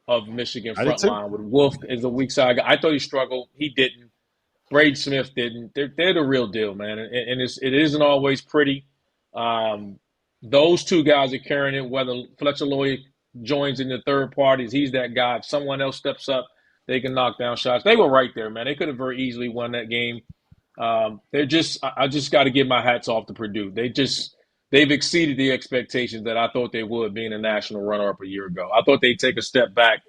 of Michigan front line with Wolf as a weak side guy. I thought he struggled. He didn't. Braden Smith didn't. They're the real deal, man. And it isn't always pretty. Those two guys are carrying it, whether Fletcher Loyer joins in the third parties. He's that guy. If someone else steps up, they can knock down shots. They were right there, man. They could have very easily won that game. I just got to give my hats off to Purdue. They've exceeded the expectations that I thought they would, being a national runner-up a year ago. I thought they'd take a step back,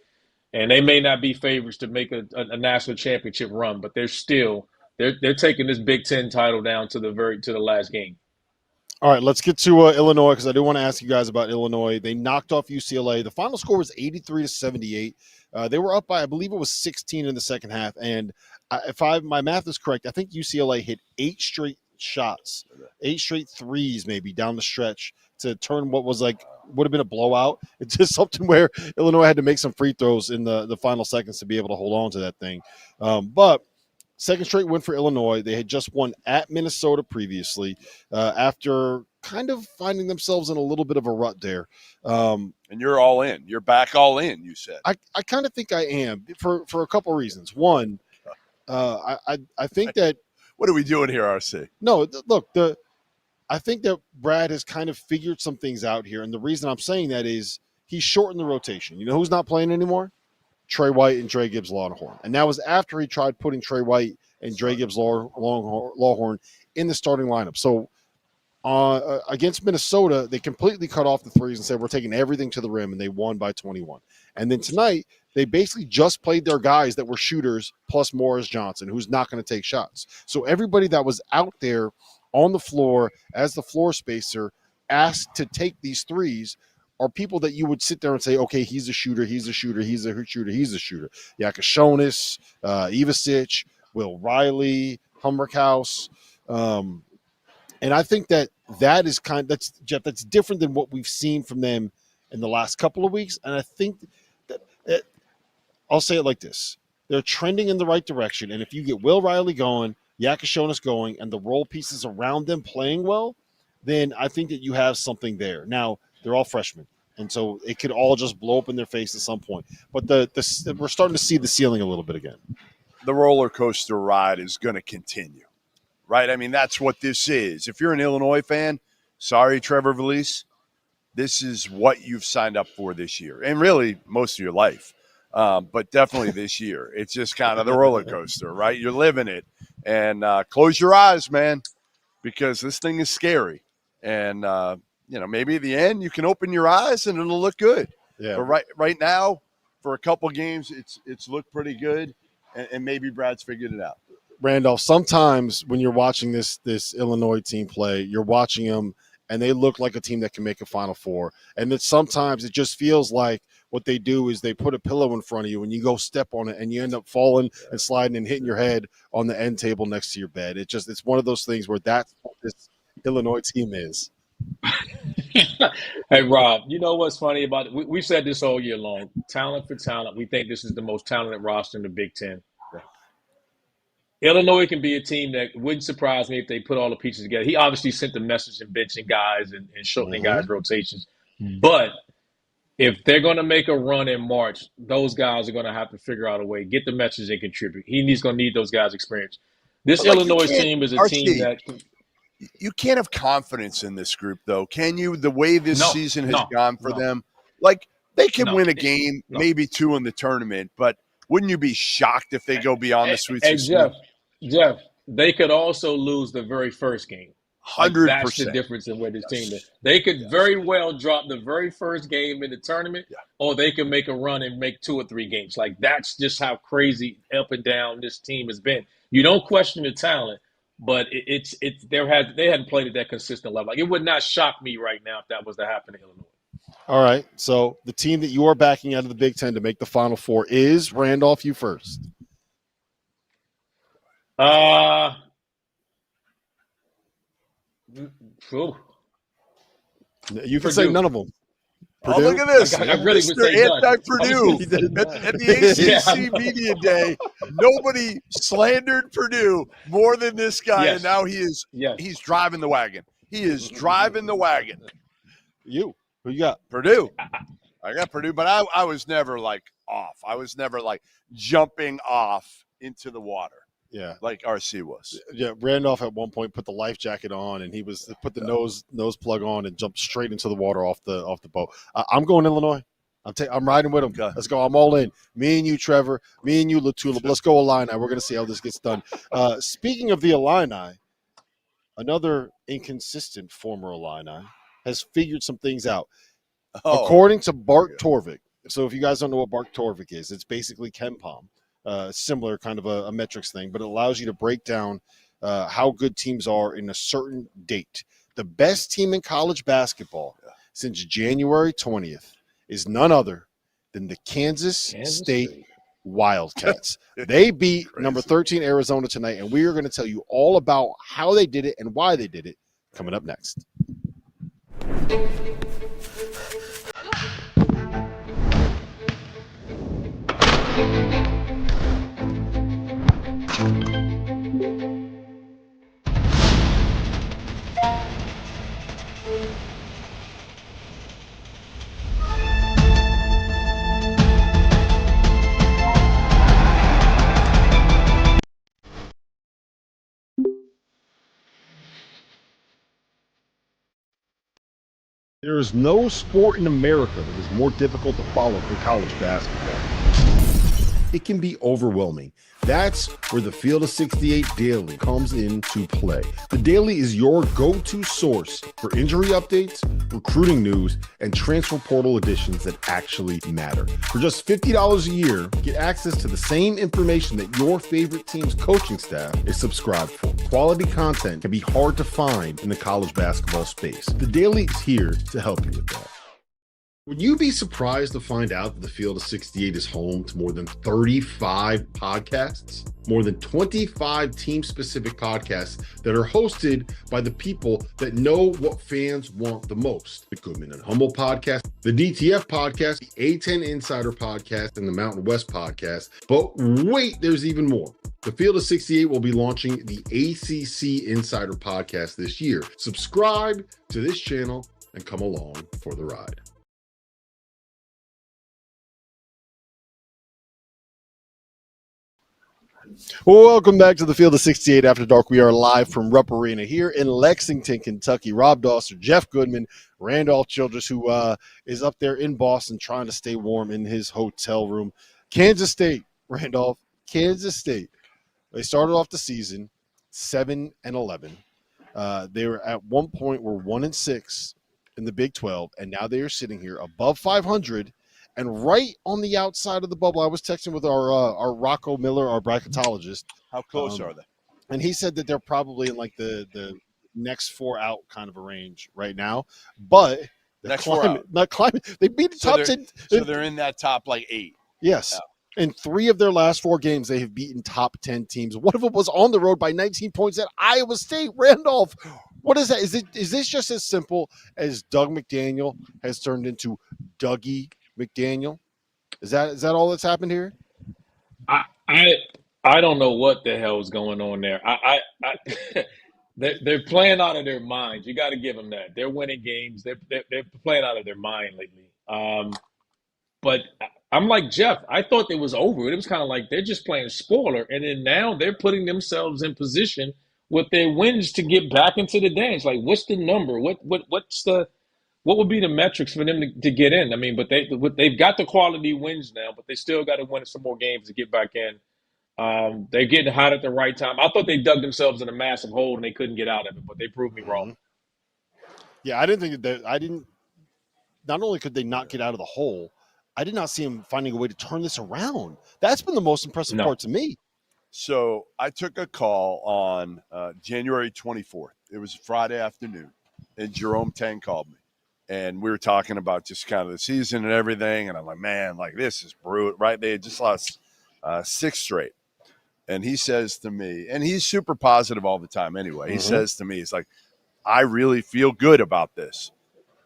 and they may not be favorites to make a national championship run, but they're taking this Big Ten title down to the last game. All right, let's get to Illinois, because I do want to ask you guys about Illinois. They knocked off UCLA. The final score was 83-78. They were up by, I believe it was 16 in the second half. And if my math is correct, I think UCLA hit 8 straight shots, 8 straight threes maybe down the stretch to turn what would have been a blowout. It's just something where Illinois had to make some free throws in the final seconds to be able to hold on to that thing. But second straight win for Illinois. They had just won at Minnesota previously after kind of finding themselves in a little bit of a rut there. And you're all in. You're back all in, you said. I kind of think I am for a couple reasons. One, I think that – what are we doing here, RC? No, look, I think that Brad has kind of figured some things out here. And the reason I'm saying that is he's shortened the rotation. You know who's not playing anymore? Trey White and Dre Gibbs-Lawhorn. And that was after he tried putting Trey White and Dre Gibbs-Lawhorn in the starting lineup. So against Minnesota, they completely cut off the threes and said, we're taking everything to the rim, and they won by 21. And then tonight, they basically just played their guys that were shooters plus Morris Johnson, who's not going to take shots. So everybody that was out there on the floor as the floor spacer asked to take these threes are people that you would sit there and say, okay, he's a shooter, he's a shooter, he's a shooter, he's a shooter. Yakashonis, Ivasic, Will Riley, Humrickhouse. And I think that is Jeff, that's different than what we've seen from them in the last couple of weeks. And I think that I'll say it like this. They're trending in the right direction. And if you get Will Riley going, Yakashonis going, and the role pieces around them playing well, then I think that you have something there. Now, they're all freshmen, and so it could all just blow up in their face at some point. But we're starting to see the ceiling a little bit again. The roller coaster ride is going to continue, right? I mean, that's what this is. If you're an Illinois fan, sorry, Trevor Valise, this is what you've signed up for this year, and really most of your life. But definitely this year. It's just kind of the roller coaster, right? You're living it. And close your eyes, man, because this thing is scary. And, maybe at the end you can open your eyes and it'll look good. Yeah. But right now, for a couple games, it's looked pretty good, and maybe Brad's figured it out. Randolph, sometimes when you're watching this Illinois team play, you're watching them and they look like a team that can make a Final Four. And then sometimes it just feels like what they do is they put a pillow in front of you and you go step on it and you end up falling and sliding and hitting your head on the end table next to your bed. It's one of those things where that's what this Illinois team is. Hey, Rob, you know what's funny about it? We've said this all year long. Talent for talent. We think this is the most talented roster in the Big Ten. Illinois can be a team that wouldn't surprise me if they put all the pieces together. He obviously sent the message in benching guys and shortening guys' rotations. But if they're going to make a run in March, those guys are going to have to figure out a way, get the message and contribute. He's going to need those guys' experience. This But, like, Illinois team is a team RC, that you can't have confidence in this group, though, can you? The way this season has gone for them, like they can win a game, maybe two in the tournament, but wouldn't you be shocked if they go beyond the Sweet 16? And Jeff, they could also lose the very first game. 100%. That's the difference in where this team is. They could very well drop the very first game in the tournament, or they could make a run and make 2 or 3 games. Like, that's just how crazy up and down this team has been. You don't question the talent, but they hadn't played at that consistent level. Like, it would not shock me right now if that was to happen in Illinois. All right. So the team that you are backing out of the Big Ten to make the Final Four is Randolph. You first. You can say none of them. Purdue? Oh, look at this. I really would say anti-Purdue. At the ACC Media Day, nobody slandered Purdue more than this guy, and now he's driving the wagon. He is driving the wagon. You. Who you got? Purdue. I got Purdue, but I was never, like, off. I was never, like, jumping off into the water. Yeah, like RC was. Yeah, Randolph at one point put the life jacket on, and he was put the nose plug on and jumped straight into the water off the boat. I'm going Illinois. I'm riding with him. Okay. Let's go. I'm all in. Me and you, Trevor. Me and you, Latulip. Let's go Illini. We're going to see how this gets done. Speaking of the Illini, another inconsistent former Illini has figured some things out. According to Bart Torvik. So if you guys don't know what Bart Torvik is, it's basically KenPom. Similar kind of a metrics thing, but it allows you to break down how good teams are in a certain date. The best team in college basketball since January 20th is none other than the Kansas State Wildcats. They beat number 13 Arizona tonight, and we are going to tell you all about how they did it and why they did it coming up next. There is no sport in America that is more difficult to follow than college basketball. It can be overwhelming. That's where the Field of 68 Daily comes into play. The Daily is your go-to source for injury updates, recruiting news, and transfer portal additions that actually matter. For just $50 a year, get access to the same information that your favorite team's coaching staff is subscribed for. Quality content can be hard to find in the college basketball space. The Daily is here to help you with that. Would you be surprised to find out that the Field of 68 is home to more than 35 podcasts? More than 25 team-specific podcasts that are hosted by the people that know what fans want the most. The Goodman and Humble podcast, the DTF podcast, the A10 Insider podcast, and the Mountain West podcast. But wait, there's even more. The Field of 68 will be launching the ACC Insider podcast this year. Subscribe to this channel and come along for the ride. Welcome back to the Field of 68 After Dark. We are live from Rupp Arena here in Lexington, Kentucky. Rob Dauster, Jeff Goodman, Randolph Childress, who is up there in Boston trying to stay warm in his hotel room. Kansas State, Randolph, Kansas State. They started off the season 7-11. They were at one point were 1-6 in the Big 12, and now they are sitting here above 500. And right on the outside of the bubble, I was texting with our Rocco Miller, our bracketologist. How close are they? And he said that they're probably in like the next 4 out kind of a range right now. But next 4 out. Not climbing. They beat the top 10. So they're in that top like 8. Yes. Yeah. In 3 of their last 4 games, they have beaten top 10 teams. One of them was on the road by 19 points at Iowa State. Randolph, what is that? Is this just as simple as Doug McDaniel has turned into Dougie McDaniel? Is that all that's happened here? I don't know what the hell is going on there. They're playing out of their minds. You got to give them that. They're winning games. They're playing out of their mind lately. But I'm like Jeff. I thought it was over. It was kind of like they're just playing spoiler, and then now they're putting themselves in position with their wins to get back into the dance. Like, what's the number? What would be the metrics for them to get in? I mean, but they've got the quality wins now, but they still got to win some more games to get back in. They're getting hot at the right time. I thought they dug themselves in a massive hole and they couldn't get out of it, but they proved me wrong. Yeah, I didn't think that. I didn't. Not only could they not get out of the hole, I did not see him finding a way to turn this around. That's been the most impressive part to me. So I took a call on January 24th. It was Friday afternoon, and Jerome Tang called me. And we were talking about just kind of the season and everything. And I'm like, man, like this is brutal, right? They had just lost 6 straight. And he says to me, and he's super positive all the time anyway. He says to me, he's like, I really feel good about this.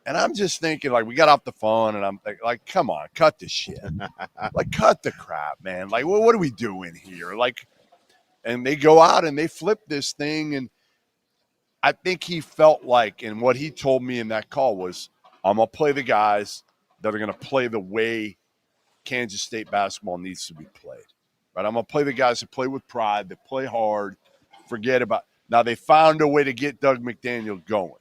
And I'm just thinking, like, we got off the phone, and I'm like, come on, cut the shit. Like, cut the crap, man. Like, what are we doing here? Like, and they go out and they flip this thing. And I think he felt like, and what he told me in that call was, I'm going to play the guys that are going to play the way Kansas State basketball needs to be played. Right? I'm going to play the guys that play with pride, that play hard, forget about. Now, they found a way to get Doug McDaniel going.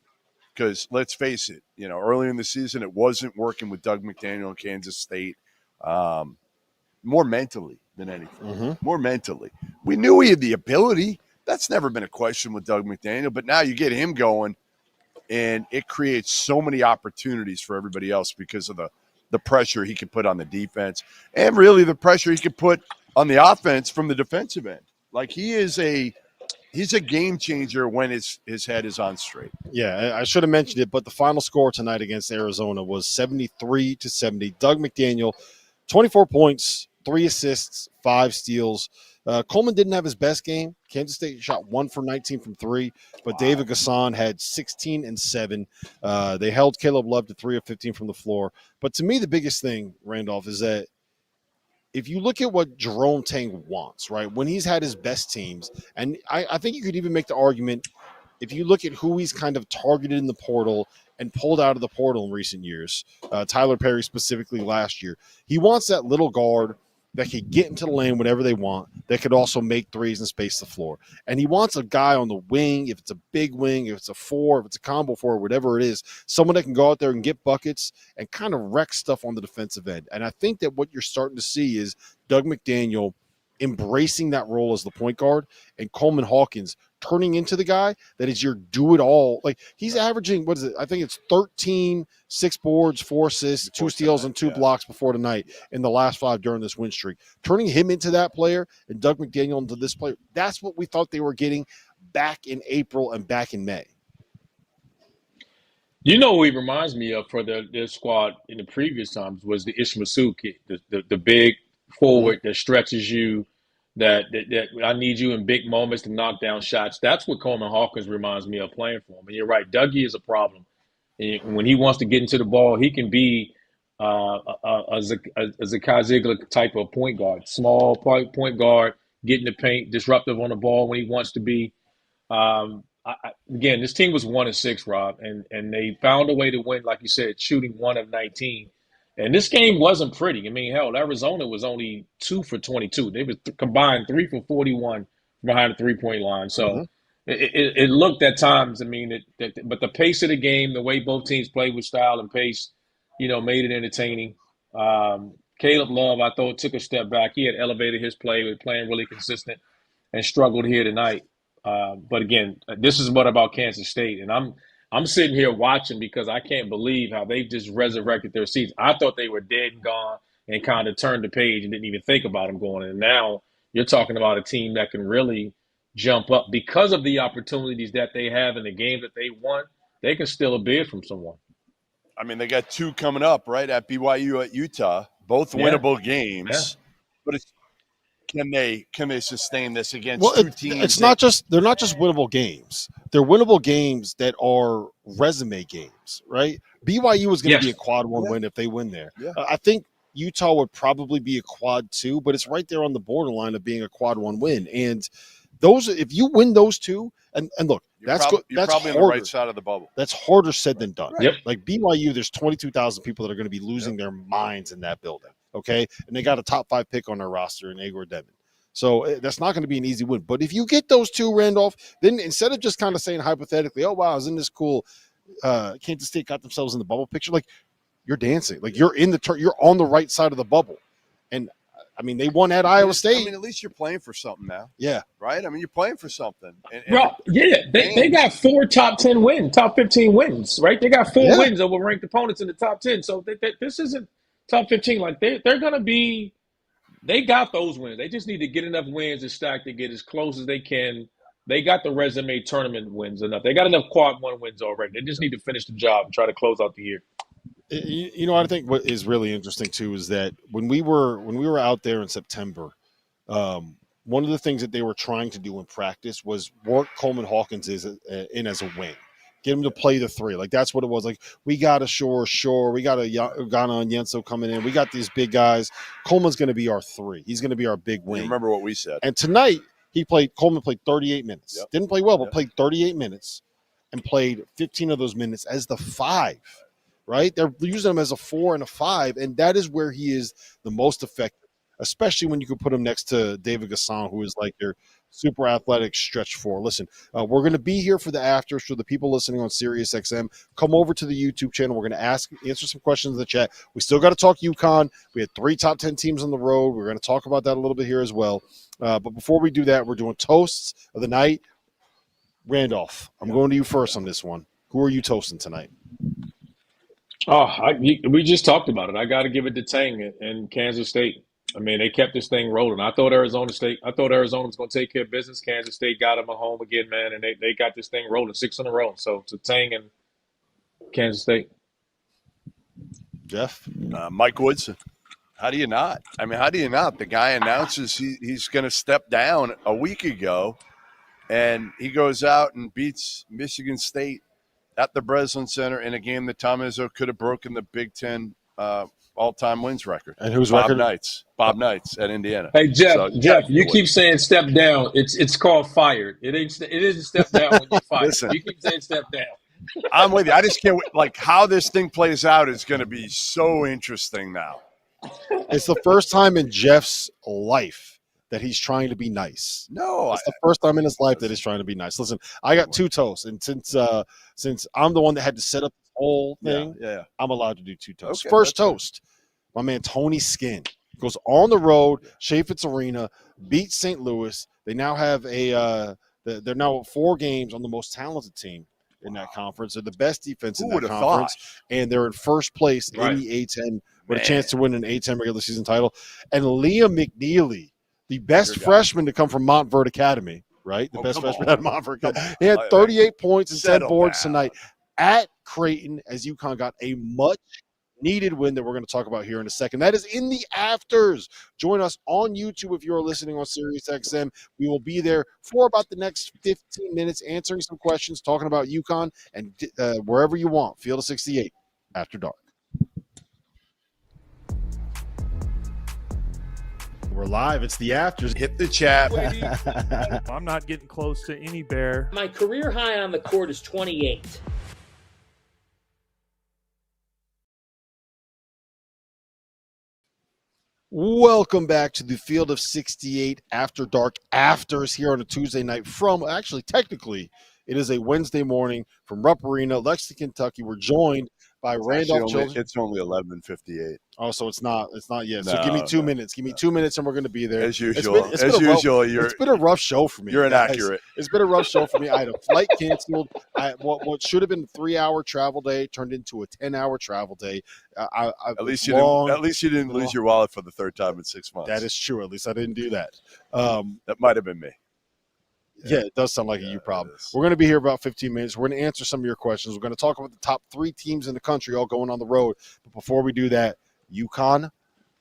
Because let's face it, early in the season, it wasn't working with Doug McDaniel in Kansas State. More mentally than anything. More mentally. We knew he had the ability. That's never been a question with Doug McDaniel. But now you get him going, and it creates so many opportunities for everybody else because of the pressure he can put on the defense and really the pressure he can put on the offense from the defensive end. Like he's a game changer when his head is on straight. Yeah, I should have mentioned it, but the final score tonight against Arizona was 73-70. Doug McDaniel, 24 points, 3 assists, 5 steals. Coleman didn't have his best game. Kansas State shot 1 for 19 from 3, but David Gasson had 16 and 7. They held Caleb Love to 3 of 15 from the floor. But to me, the biggest thing, Randolph, is that if you look at what Jerome Tang wants, right, when he's had his best teams, and I think you could even make the argument, if you look at who he's kind of targeted in the portal and pulled out of the portal in recent years, Tyler Perry specifically last year, he wants that little guard that could get into the lane whenever they want, that could also make threes and space the floor. And he wants a guy on the wing, if it's a big wing, if it's a 4, if it's a combo 4, whatever it is, someone that can go out there and get buckets and kind of wreck stuff on the defensive end. And I think that what you're starting to see is Doug McDaniel embracing that role as the point guard and Coleman Hawkins turning into the guy that is your do-it-all. Like, he's averaging, what is it? I think it's 13, 6 boards, 4 assists, 2 steals, and 2 blocks before tonight in the last 5 during this win streak. Turning him into that player and Doug McDaniel into this player, that's what we thought they were getting back in April and back in May. You know what he reminds me of for their squad in the previous times was the Ishmael kid, the big forward that stretches you, that I need you in big moments to knock down shots. That's what Coleman Hawkins reminds me of playing for him. And you're right, Dougie is a problem. And when he wants to get into the ball, he can be a Zakai Ziegler type of point guard, small point guard, get in the paint, disruptive on the ball when he wants to be. Again, this team was 1-6, Rob, and they found a way to win, like you said, shooting 1 of 19. And this game wasn't pretty. I mean, hell, Arizona was only 2 for 22. They were combined 3 for 41 behind the three-point line. So it looked at times, I mean, but the pace of the game, the way both teams played with style and pace, made it entertaining. Caleb Love, I thought, took a step back. He had elevated his play with playing really consistent and struggled here tonight. But again, this is what about Kansas State, and I'm sitting here watching because I can't believe how they've just resurrected their season. I thought they were dead and gone and kind of turned the page and didn't even think about them going. And now you're talking about a team that can really jump up because of the opportunities that they have in the game that they won. They can steal a bid from someone. I mean, they got 2 coming up, right, at BYU at Utah, both winnable games. Yeah. But can they sustain this against 2 teams? It's not just they're not just winnable games. They're winnable games that are resume games, right? BYU is going to be a quad 1 win if they win there. Yeah. I think Utah would probably be a quad 2, but it's right there on the borderline of being a quad 1 win. And if you win those two, and look, that's good. You're That's probably harder. on the right side of the bubble. That's harder said than done. Yep. Like BYU, there's 22,000 people that are going to be losing their minds in that building. Okay, and they got a top 5 pick on their roster in Igor Devin. So that's not going to be an easy win. But if you get those two, Randolph, then instead of just kind of saying hypothetically, oh, wow, isn't this cool? Kansas State got themselves in the bubble picture. Like, you're dancing. Like, you're you're on the right side of the bubble. And, I mean, they won at Iowa State. I mean, at least you're playing for something now. Yeah. Right? I mean, you're playing for something. They got 4 top 10 wins, top 15 wins, right? They got 4 wins over ranked opponents in the top 10. So this isn't top 15. Like, they're going to be – they got those wins. They just need to get enough wins to stack to get as close as they can. They got the resume tournament wins enough. They got enough quad 1 wins already. They just need to finish the job and try to close out the year. You know, I think what is really interesting too is that when we were out there in September, one of the things that they were trying to do in practice was work Coleman Hawkins in as a wing, get him to play the 3. Like, that's what it was. Like, we got a Shore, we got a Ghana and Yenso coming in. We got these big guys. Coleman's going to be our 3. He's going to be our big wing. Remember what we said. And tonight Coleman played 38 minutes. Yep. Didn't play well, but played 38 minutes and played 15 of those minutes as the 5. Right? They're using him as a 4 and a 5, and that is where he is the most effective, especially when you can put him next to David Gasson, who is like your super athletic stretch 4. Listen, we're going to be here for the afters for the people listening on SiriusXM. Come over to the YouTube channel. We're going to answer some questions in the chat. We still got to talk UConn. We had 3 top 10 teams on the road. We're going to talk about that a little bit here as well. But before we do that, we're doing toasts of the night. Randolph, I'm going to you first on this one. Who are you toasting tonight? We just talked about it. I got to give it to Tang and Kansas State. I mean, they kept this thing rolling. I thought Arizona was going to take care of business. Kansas State got them at home again, man, and they got this thing rolling 6 in a row. So to Tang and Kansas State. Jeff? Mike Woodson. How do you not? I mean, how do you not? The guy announces he's going to step down a week ago, and he goes out and beats Michigan State at the Breslin Center in a game that Tom Izzo could have broken the Big Ten all-time wins record. And whose Bob record? Knights. Bob Knights at Indiana. Hey, Jeff, So, you keep saying step down. It's called fired. It isn't step down when you're fired. Listen. You keep saying step down. I'm with you. I just can't wait. Like, how this thing plays out is going to be so interesting now. It's the first time in Jeff's life that he's trying to be nice. No. It's the first time in his life that he's trying to be nice. Listen, I got 2 toasts, and since I'm the one that had to set up the whole thing, I'm allowed to do 2 toasts. Okay, First toast, my man Tony Skinn goes on the road, Chaffetz Arena, beats St. Louis. They now have they're now 4 games on the most talented team in that conference. They're the best defense in that conference, and they're in first place in the A10 with a chance to win an A10 regular season title. And Liam McNeely, the best freshman to come from Montverde Academy, right? The best freshman out of Montverde Academy. He had 38 points and 10 boards tonight at Creighton as UConn got a much-needed win that we're going to talk about here in a second. That is in the afters. Join us on YouTube if you're listening on SiriusXM. We will be there for about the next 15 minutes answering some questions, talking about UConn, and wherever you want. Field of 68 after dark. We're live. It's the afters. Hit the chat. I'm not getting close to any bear. My career high on the court is 28. Welcome back to the Field of 68 After Dark Afters here on a Tuesday night from, actually, technically, it is a Wednesday morning from Rupp Arena, Lexington, Kentucky. We're joined by Randolph Childress. It's only 11:58. Oh, so it's not yet. So No, give me 2 minutes. Give me 2 minutes, and we're going to be there. As usual. It's been a rough show for me. You're guys. inaccurate. It's been a rough show for me. I had a flight canceled. What should have been a 3-hour travel day turned into a 10-hour travel day. At least you didn't lose your wallet for the 3rd time in 6 months. That is true. At least I didn't do that. That might have been me. Yeah, it does sound like a you problem. We're going to be here about 15 minutes. We're going to answer some of your questions. We're going to talk about the top 3 teams in the country all going on the road. But before we do that, UConn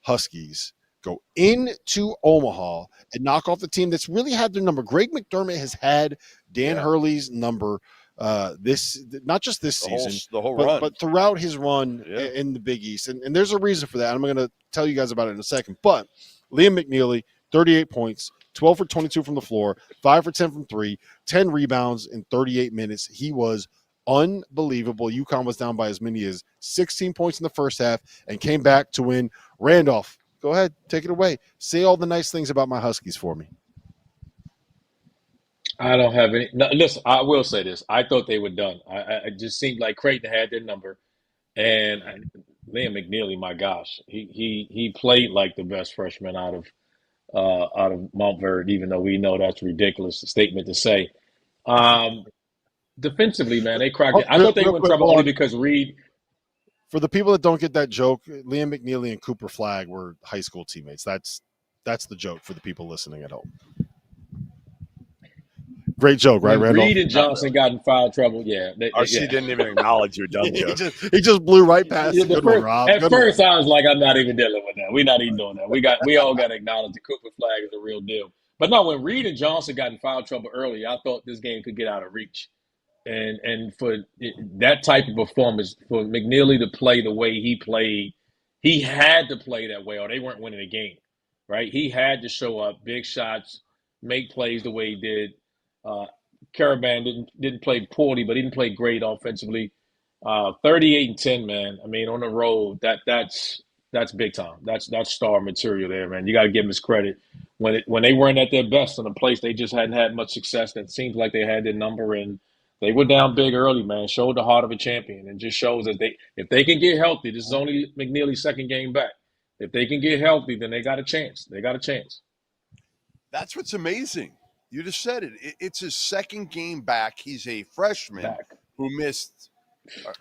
Huskies go into Omaha and knock off the team that's really had their number. Greg McDermott has had Dan Hurley's number not just this season, the whole run, but throughout his run in the Big East. And there's a reason for that. I'm going to tell you guys about it in a second. But Liam McNeely, 38 points, 12 for 22 from the floor, 5 for 10 from 3, 10 rebounds in 38 minutes. He was unbelievable. UConn was down by as many as 16 points in the first half and came back to win. Randolph, go ahead, take it away. Say all the nice things about my Huskies for me. I don't have any. No, listen, I will say this. I thought they were done. It just seemed like Creighton had their number. And Liam McNeely, my gosh, he played like the best freshman out of Montverde, even though we know that's a ridiculous statement to say. Defensively, man, they cracked it. I thought they were in trouble only because Reed. For the people that don't get that joke, Liam McNeely and Cooper Flagg were high school teammates. That's the joke for the people listening at home. Great joke, right, Randall? Reed and Johnson got in foul trouble. Yeah. RC didn't even acknowledge your dumb joke. he just blew right past it. Good one, Rob. At first, I was like, I'm not even dealing with that. We're not even doing that. We all got to acknowledge that Cooper Flagg is the real deal. But no, when Reed and Johnson got in foul trouble early, I thought this game could get out of reach. And for that type of performance, for McNeely to play the way he played, he had to play that way or they weren't winning the game, right? He had to show up, big shots, make plays the way he did. Caravan didn't play poorly, but he didn't play great offensively. 38-10, man. I mean, on the road, that's big time. That's star material there, man. You got to give him his credit. When they weren't at their best in a place they just hadn't had much success, that seems like they had their number, and they were down big early, man. Showed the heart of a champion, and just shows that if they can get healthy, this is only McNeely's second game back. If they can get healthy, then they got a chance. They got a chance. That's what's amazing. You just said it. It's his second game back. He's a freshman who missed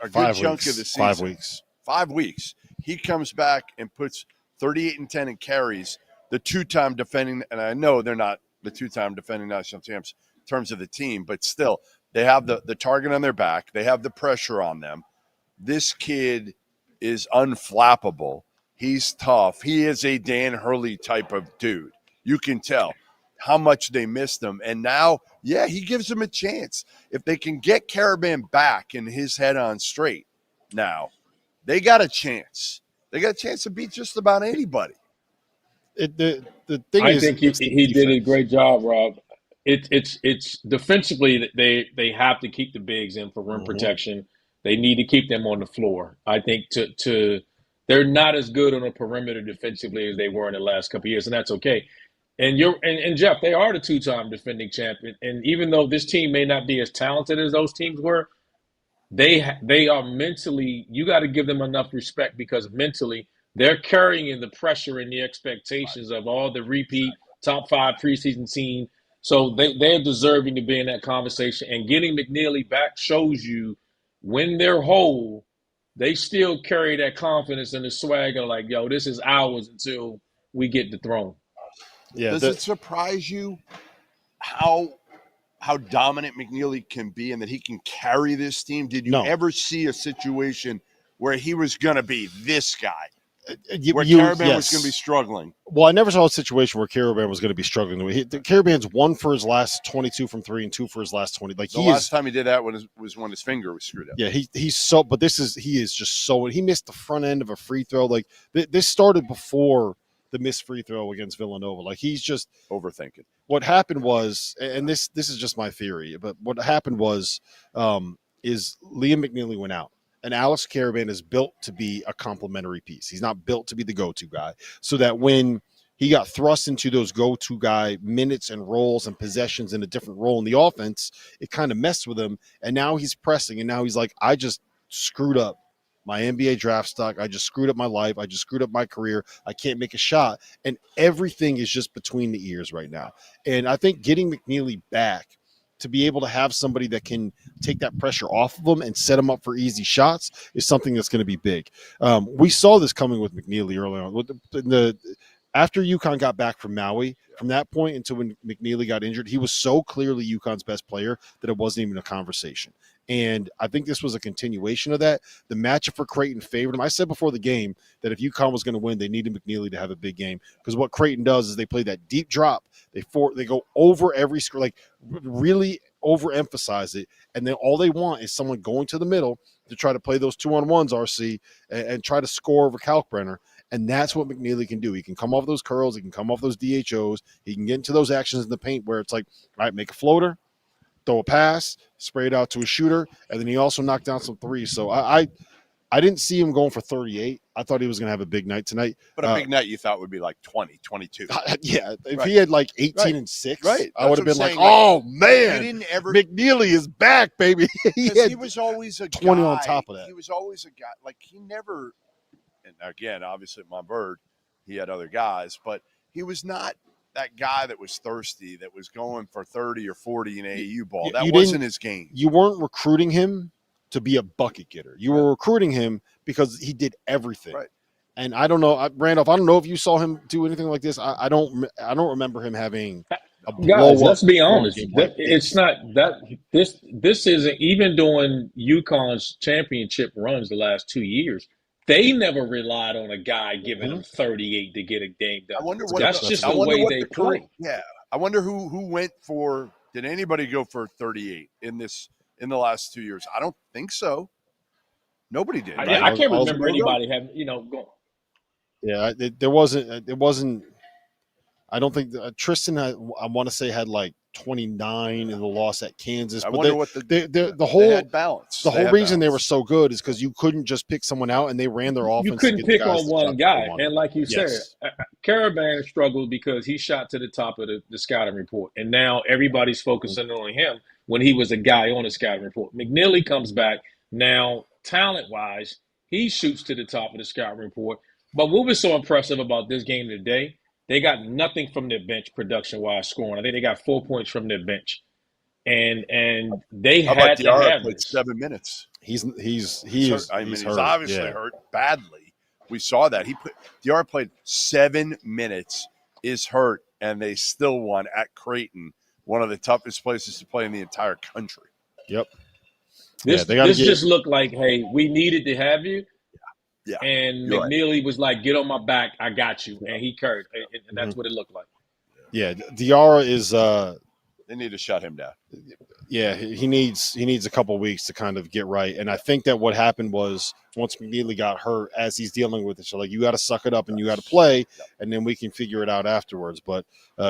a good chunk of the season. 5 weeks. 5 weeks. He comes back and puts 38 and 10 and carries the two-time defending, and I know they're not the two-time defending national champs in terms of the team, but still, they have the target on their back. They have the pressure on them. This kid is unflappable. He's tough. He is a Dan Hurley type of dude. You can tell how much they missed him. And now, yeah, he gives them a chance. If they can get Caravan back and his head on straight now, they got a chance. They got a chance to beat just about anybody. The thing I is, think he did a great job, Rob. It's defensively they have to keep the bigs in for rim protection. They need to keep them on the floor. I think they're not as good on the perimeter defensively as they were in the last couple of years, and that's okay. And Jeff, they are the two-time defending champion. And even though this team may not be as talented as those teams were, they are mentally. You got to give them enough respect because mentally they're carrying the pressure and the expectations of all the repeat top 5 preseason team. So they're deserving to be in that conversation. And getting McNeely back shows you when they're whole, they still carry that confidence and the swagger like, yo, this is ours until we get the throne. Yeah, Does it surprise you how dominant McNeely can be and that he can carry this team? Did you ever see a situation where he was going to be this guy? Where Caravan was going to be struggling. Well, I never saw a situation where Caravan was going to be struggling. Caravan's 1 for his last 22 from 3 and 2 for his last 20. Like the last time he did that was when his finger was screwed up. Yeah, he's so. But he is just so. He missed the front end of a free throw. Like this started before the missed free throw against Villanova. Like he's just overthinking. What happened was, and this is just my theory, but what happened was, is Liam McNeely went out. And Alex Caravan is built to be a complementary piece. He's not built to be the go-to guy. So that when he got thrust into those go-to guy minutes and roles and possessions in a different role in the offense, it kind of messed with him. And now he's pressing. And now he's like, I just screwed up my NBA draft stock. I just screwed up my life. I just screwed up my career. I can't make a shot. And everything is just between the ears right now. And I think getting McNeely back to be able to have somebody that can take that pressure off of them and set them up for easy shots is something that's going to be big. We saw this coming with McNeely early on. After UConn got back from Maui, from that point until when McNeely got injured, he was so clearly UConn's best player that it wasn't even a conversation. And I think this was a continuation of that. The matchup for Creighton favored him. I said before the game that if UConn was going to win, they needed McNeely to have a big game because what Creighton does is they play that deep drop. They go over every screen, like really overemphasize it. And then all they want is someone going to the middle to try to play those 2-on-1s, RC, and try to score over Kalkbrenner. And that's what McNeely can do. He can come off those curls. He can come off those DHOs. He can get into those actions in the paint where it's like, all right, make a floater, throw a pass, spray it out to a shooter, and then he also knocked down some threes. So I didn't see him going for 38. I thought he was going to have a big night tonight. But a big night you thought would be like 20, 22. Yeah, if Right. he had like 18 Right. and 6, Right. I would have That's been what I'm like, oh, man, He didn't ever McNeely is back, baby. he was always a 20 guy, on top of that. He was always a guy. Like, he never – and again, obviously, my bird, he had other guys, but he was not that guy that was thirsty, that was going for 30 or 40 in AAU ball. You That didn't- wasn't his game. You weren't recruiting him to be a bucket getter. You were recruiting him because he did everything. Right. And I don't know, Randolph, I don't know if you saw him do anything like this. I don't remember him having a blow Guys, up let's be honest. game like It's not that this isn't even doing UConn's championship runs the last 2 years. They never relied on a guy giving them 38 to get a game done. I wonder what That's the- just I the wonder way what they the play. current- Yeah. I wonder who went for – did anybody go for 38 in the last 2 years? I don't think so. Nobody did. I right? can't I'll- remember anybody having, going. Yeah, there wasn't. I don't think Tristan I want to say had like 29 in the loss at Kansas. I But wonder what the they whole had balance. the They whole had reason they were balance. so good is because you couldn't just pick someone out and they ran their offense. You to couldn't get the pick guys on the one shot guy. they wanted. And like you Yes. said, Caravan struggled because he shot to the top of the scouting report. And now everybody's focusing on him when he was a guy on the scouting report. McNeely comes back. Now, talent-wise, he shoots to the top of the scouting report. But what was so impressive about this game today, they got nothing from their bench production-wise scoring. I think they got 4 points from their bench. And they How had about to Diarra have played this. 7 minutes? He's hurt. I mean, he's he's hurt. obviously Yeah. hurt badly. We saw that. Diarra played 7 minutes, is hurt, and they still won at Creighton, one of the toughest places to play in the entire country. Yep. This, they gotta this get- just looked like, hey, we needed to have you. Yeah. And You're right. McNeely was like, get on my back. I got you. And he curved. And that's what it looked like. Yeah, Diarra is They need to shut him down. yeah, he needs a couple weeks to kind of get right. And I think that what happened was once McNeely got hurt, as he's dealing with it, so like you got to suck it up and you got to play, and then we can figure it out afterwards. But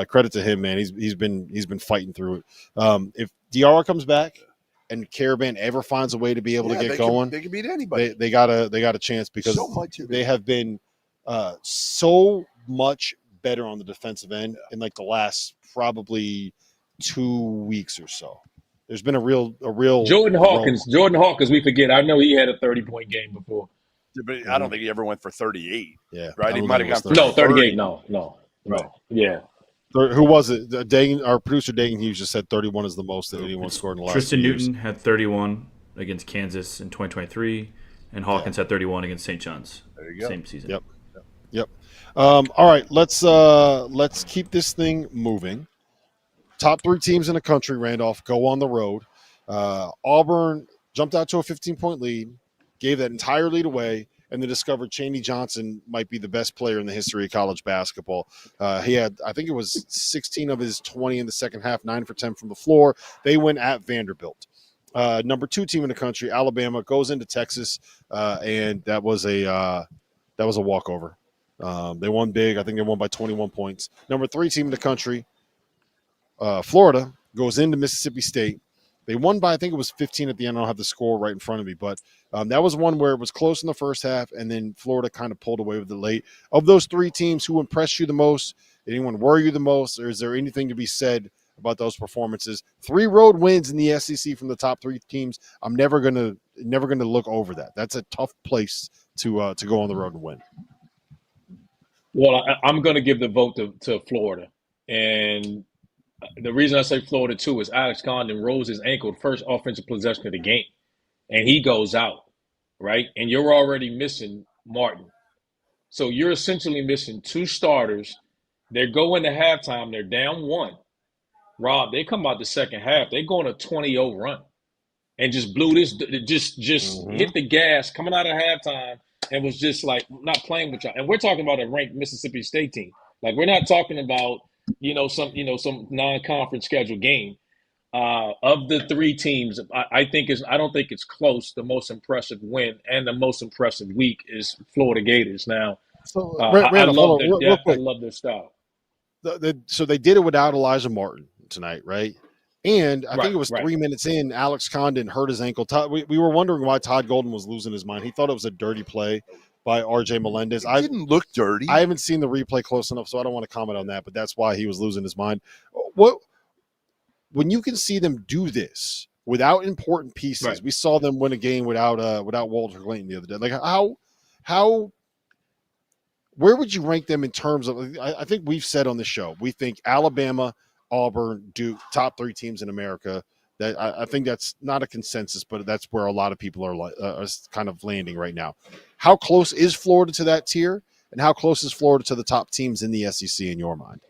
credit to him, man. He's been fighting through it. If Diarra comes back and Caravan ever finds a way to be able to get going, They can beat anybody. they got a chance because So much of it. they have been so much better on the defensive end in like the last probably 2 weeks or so. There's been a real Jordan growth. Hawkins, we forget. I know he had a 30-point game before. But I don't think he ever went for 38. Yeah, Right? I He don't might think have it was gone 30. No, 38. No. Right. Yeah. Who was it? Dagan, our producer Dagan Hughes just said 31 is the most that anyone scored in the last Tristan 2 years. Newton had 31 against Kansas in 2023, and Hawkins had 31 against St. John's. There you go. Same season. Yep. All right, let's keep this thing moving. Top 3 teams in the country, Randolph, go on the road. Auburn jumped out to a 15-point lead, gave that entire lead away, and then discovered Chaney Johnson might be the best player in the history of college basketball. He had, I think it was 16 of his 20 in the second half, 9 for 10 from the floor. They win at Vanderbilt. Number 2 team in the country, Alabama, goes into Texas, and that was a walkover. They won big. I think they won by 21 points. Number 3 team in the country, Florida, goes into Mississippi State. They won by, I think it was 15 at the end. I don't have the score right in front of me, but that was one where it was close in the first half, and then Florida kind of pulled away with it late. Of those 3 teams, who impressed you the most? Did anyone worry you the most? Or is there anything to be said about those performances? 3 road wins in the SEC from the top 3 teams. I'm never gonna look over that. That's a tough place to go on the road and win. Well, I'm going to give the vote to Florida. And the reason I say Florida, too, is Alex Condon rolls his ankle first offensive possession of the game. And he goes out, right? And you're already missing Martin. So you're essentially missing 2 starters. They go into halftime. They're down 1. Rob, they come out the second half. They go on a 20-0 run and just blew this, just hit the gas coming out of halftime and was just like not playing with y'all. And we're talking about a ranked Mississippi State team. Like, we're not talking about, some non-conference scheduled game. Of the 3 teams, I don't think it's close. The most impressive win and the most impressive week is Florida Gators. Now, So, I Randolph, love hold on, their real depth. I quick. love their style. So they did it without Elijah Martin tonight, right? And I think Right, it was right. 3 minutes in, Alex Condon hurt his ankle. We were wondering why Todd Golden was losing his mind. He thought it was a dirty play by R.J. Melendez. It didn't look dirty. I haven't seen the replay close enough, so I don't want to comment on that, but that's why he was losing his mind. When you can see them do this without important pieces, Right. we saw them win a game without Walter Clayton the other day. Like how where would you rank them in terms of? I think we've said on the show we think Alabama, Auburn, Duke, top 3 teams in America. That I think that's not a consensus, but that's where a lot of people are kind of landing right now. How close is Florida to that tier, and how close is Florida to the top teams in the SEC in your mind?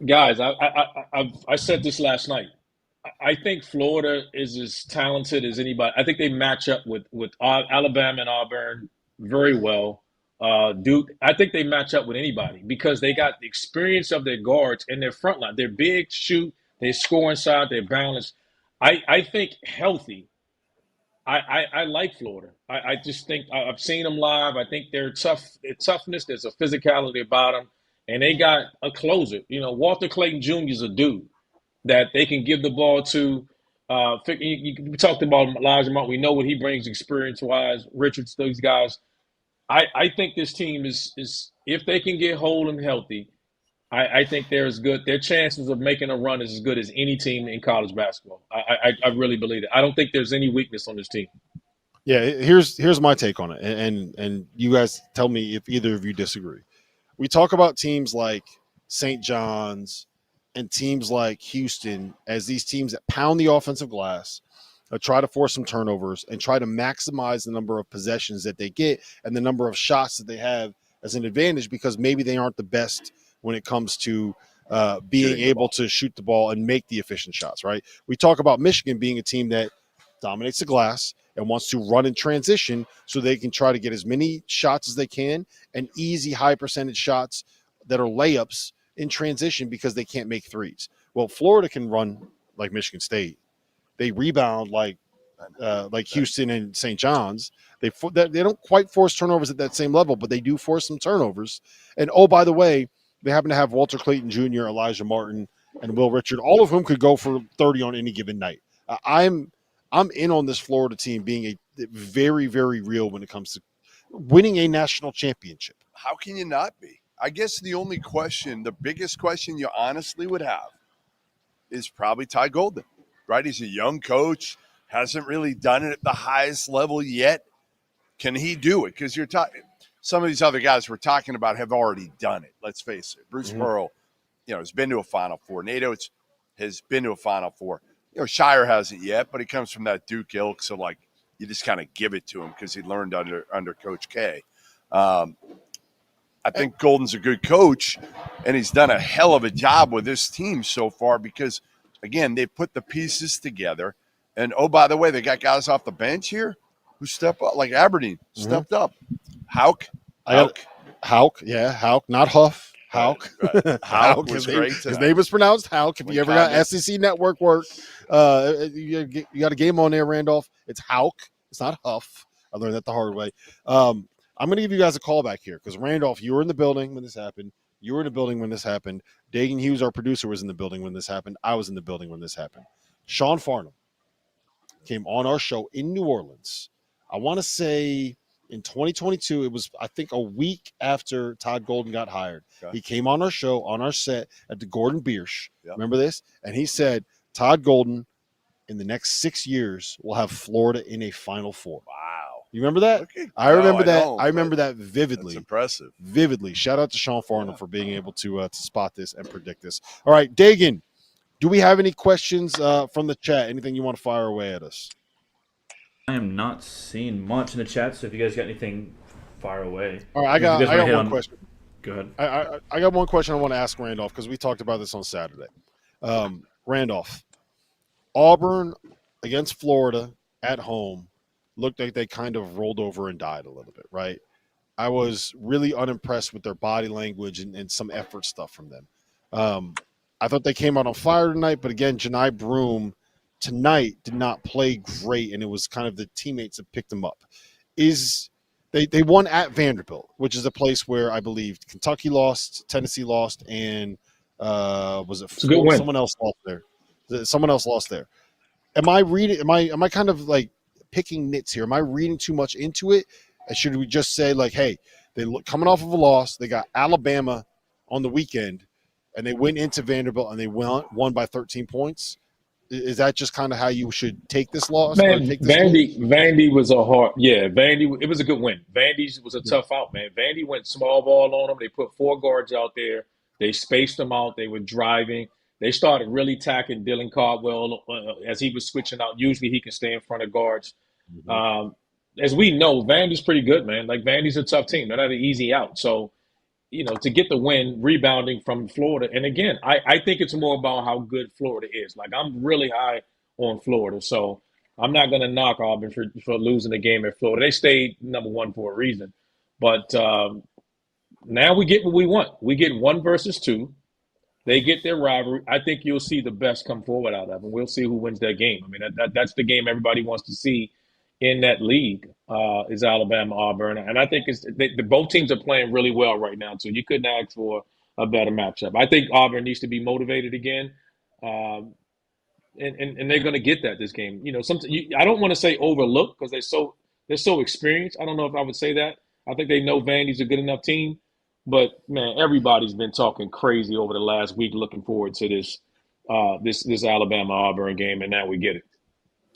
Guys, I said this last night. I think Florida is as talented as anybody. I think they match up with Alabama and Auburn very well. Duke, I think they match up with anybody because they got the experience of their guards and their front line. They're big, shoot, they score inside, they're balanced. I think healthy. I like Florida. I just think I've seen them live. I think they're tough. Their toughness, there's a physicality about them, and they got a closer. Walter Clayton Jr. is a dude that they can give the ball to. We talked about Elijah Martin. We know what he brings experience-wise. Richards, those guys. I think this team is if they can get whole and healthy, I think they're as good. Their chances of making a run is as good as any team in college basketball. I really believe it. I don't think there's any weakness on this team. Yeah, here's my take on it, and you guys tell me if either of you disagree. We talk about teams like St. John's and teams like Houston as these teams that pound the offensive glass, try to force some turnovers, and try to maximize the number of possessions that they get and the number of shots that they have as an advantage because maybe they aren't the best when it comes to being able to shoot the ball and make the efficient shots, right? We talk about Michigan being a team that dominates the glass and wants to run in transition so they can try to get as many shots as they can and easy high percentage shots that are layups in transition because they can't make threes. Well, Florida can run like Michigan State. They rebound like Houston and St. John's. They don't quite force turnovers at that same level, but they do force some turnovers. And, oh, by the way, they happen to have Walter Clayton Jr., Elijah Martin, and Will Richard, all of whom could go for 30 on any given night. I'm in on this Florida team being a very, very real when it comes to winning a national championship. How can you not be? I guess the only question, the biggest question you honestly would have is probably Ty Golden, right? He's a young coach, hasn't really done it at the highest level yet. Can he do it? Because you're talking – some of these other guys we're talking about have already done it. Let's face it. Bruce Pearl, has been to a Final Four. Nato has been to a Final Four. Shire hasn't yet, but he comes from that Duke ilk, so you just kind of give it to him because he learned under Coach K. I think Golden's a good coach, and he's done a hell of a job with this team so far because, again, they put the pieces together. And, oh, by the way, they got guys off the bench here who step up, like Aberdeen stepped up. Hauk, not Huff. Hauk. Right. Hauk was great. His name was pronounced Hauk. If you ever got SEC Network work, you got a game on there, Randolph. It's Hauk. It's not Huff. I learned that the hard way. I'm going to give you guys a call back here because, Randolph, you were in the building when this happened. You were in the building when this happened. Dagan Hughes, our producer, was in the building when this happened. I was in the building when this happened. Sean Farnham came on our show in New Orleans. I want to say in 2022, it was, I think, a week after Todd Golden got hired. Okay. He came on our show, on our set at the Gordon Biersch. Yep. Remember this? And he said, Todd Golden, in the next 6 years, will have Florida in a Final Four. Wow. You remember that? Okay. I remember that. I remember that vividly. That's impressive. Vividly. Shout out to Sean Farnham for being able to spot this and predict this. All right, Dagan, do we have any questions from the chat? Anything you want to fire away at us? I am not seeing much in the chat, so if you guys got anything, fire away. All right, I got one question. Go ahead. I got one question I want to ask Randolph because we talked about this on Saturday. Randolph, Auburn against Florida at home looked like they kind of rolled over and died a little bit, right? I was really unimpressed with their body language and some effort stuff from them. I thought they came out on fire tonight, but again, Janai Broome tonight did not play great, and it was kind of the teammates that picked him up. Is They won at Vanderbilt, which is a place where I believe Kentucky lost, Tennessee lost, and was it It's a good win. someone else lost there? Someone else lost there. Am I reading? Am I kind of like picking nits here? Am I reading too much into it? And should we just say like, hey, they look coming off of a loss, they got Alabama on the weekend, and they went into Vanderbilt and they won by 13 points? Is that just kind of how you should take this loss? Man, Take this Vandy was a hard, Vandy. It was a good win. Vandy was a tough out, man. Vandy went small ball on them. They put 4 guards out there. They spaced them out. They were driving. They started really attacking Dylan Caldwell as he was switching out. Usually he can stay in front of guards. As we know, Vandy's pretty good, man. Like Vandy's a tough team. They're not an easy out. So, to get the win, rebounding from Florida. And again, I think it's more about how good Florida is. Like I'm really high on Florida. So I'm not going to knock Auburn for losing the game at Florida. They stayed number 1 for a reason. But now we get what we want. We get 1 versus 2. They get their rivalry. I think you'll see the best come forward out of them. We'll see who wins that game. I mean, that's the game everybody wants to see in that league is Alabama-Auburn. And I think both teams are playing really well right now, so you couldn't ask for a better matchup. I think Auburn needs to be motivated again, and they're going to get that this game. I don't want to say overlook because they're so experienced. I don't know if I would say that. I think they know Vandy's a good enough team. But man, everybody's been talking crazy over the last week, looking forward to this Alabama-Auburn game, and now we get it.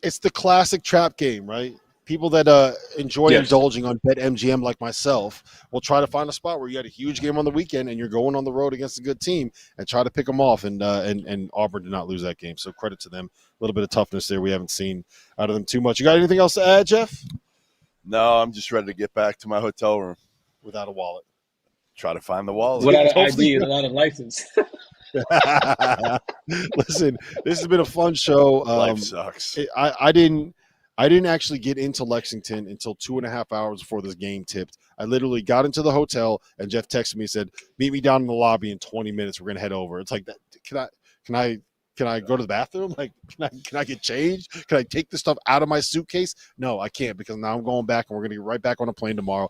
It's the classic trap game, right? People that enjoy indulging on BetMGM like myself will try to find a spot where you had a huge game on the weekend and you're going on the road against a good team and try to pick them off. And Auburn did not lose that game, so credit to them. A little bit of toughness there we haven't seen out of them too much. You got anything else to add, Jeff? No, I'm just ready to get back to my hotel room without a wallet. Try to find the wallet. Without an ID and not a license. Listen, this has been a fun show. Life sucks. I didn't actually get into Lexington until 2.5 hours before this game tipped. I literally got into the hotel and Jeff texted me and said, "Meet me down in the lobby in 20 minutes. We're gonna head over." It's like that. Can I go to the bathroom? Like, can I get changed? Can I take the stuff out of my suitcase? No, I can't because now I'm going back and we're going to get right back on a plane tomorrow.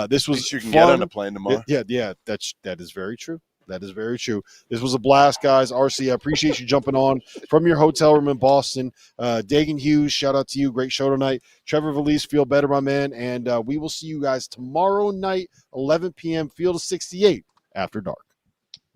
This was you can fun. get on a plane tomorrow. Yeah. That is very true. That is very true. This was a blast, guys. RC, I appreciate you jumping on from your hotel room in Boston. Dagan Hughes, shout out to you. Great show tonight. Trevor Valise, feel better, my man. And we will see you guys tomorrow night, 11 p.m., Field of 68, after dark.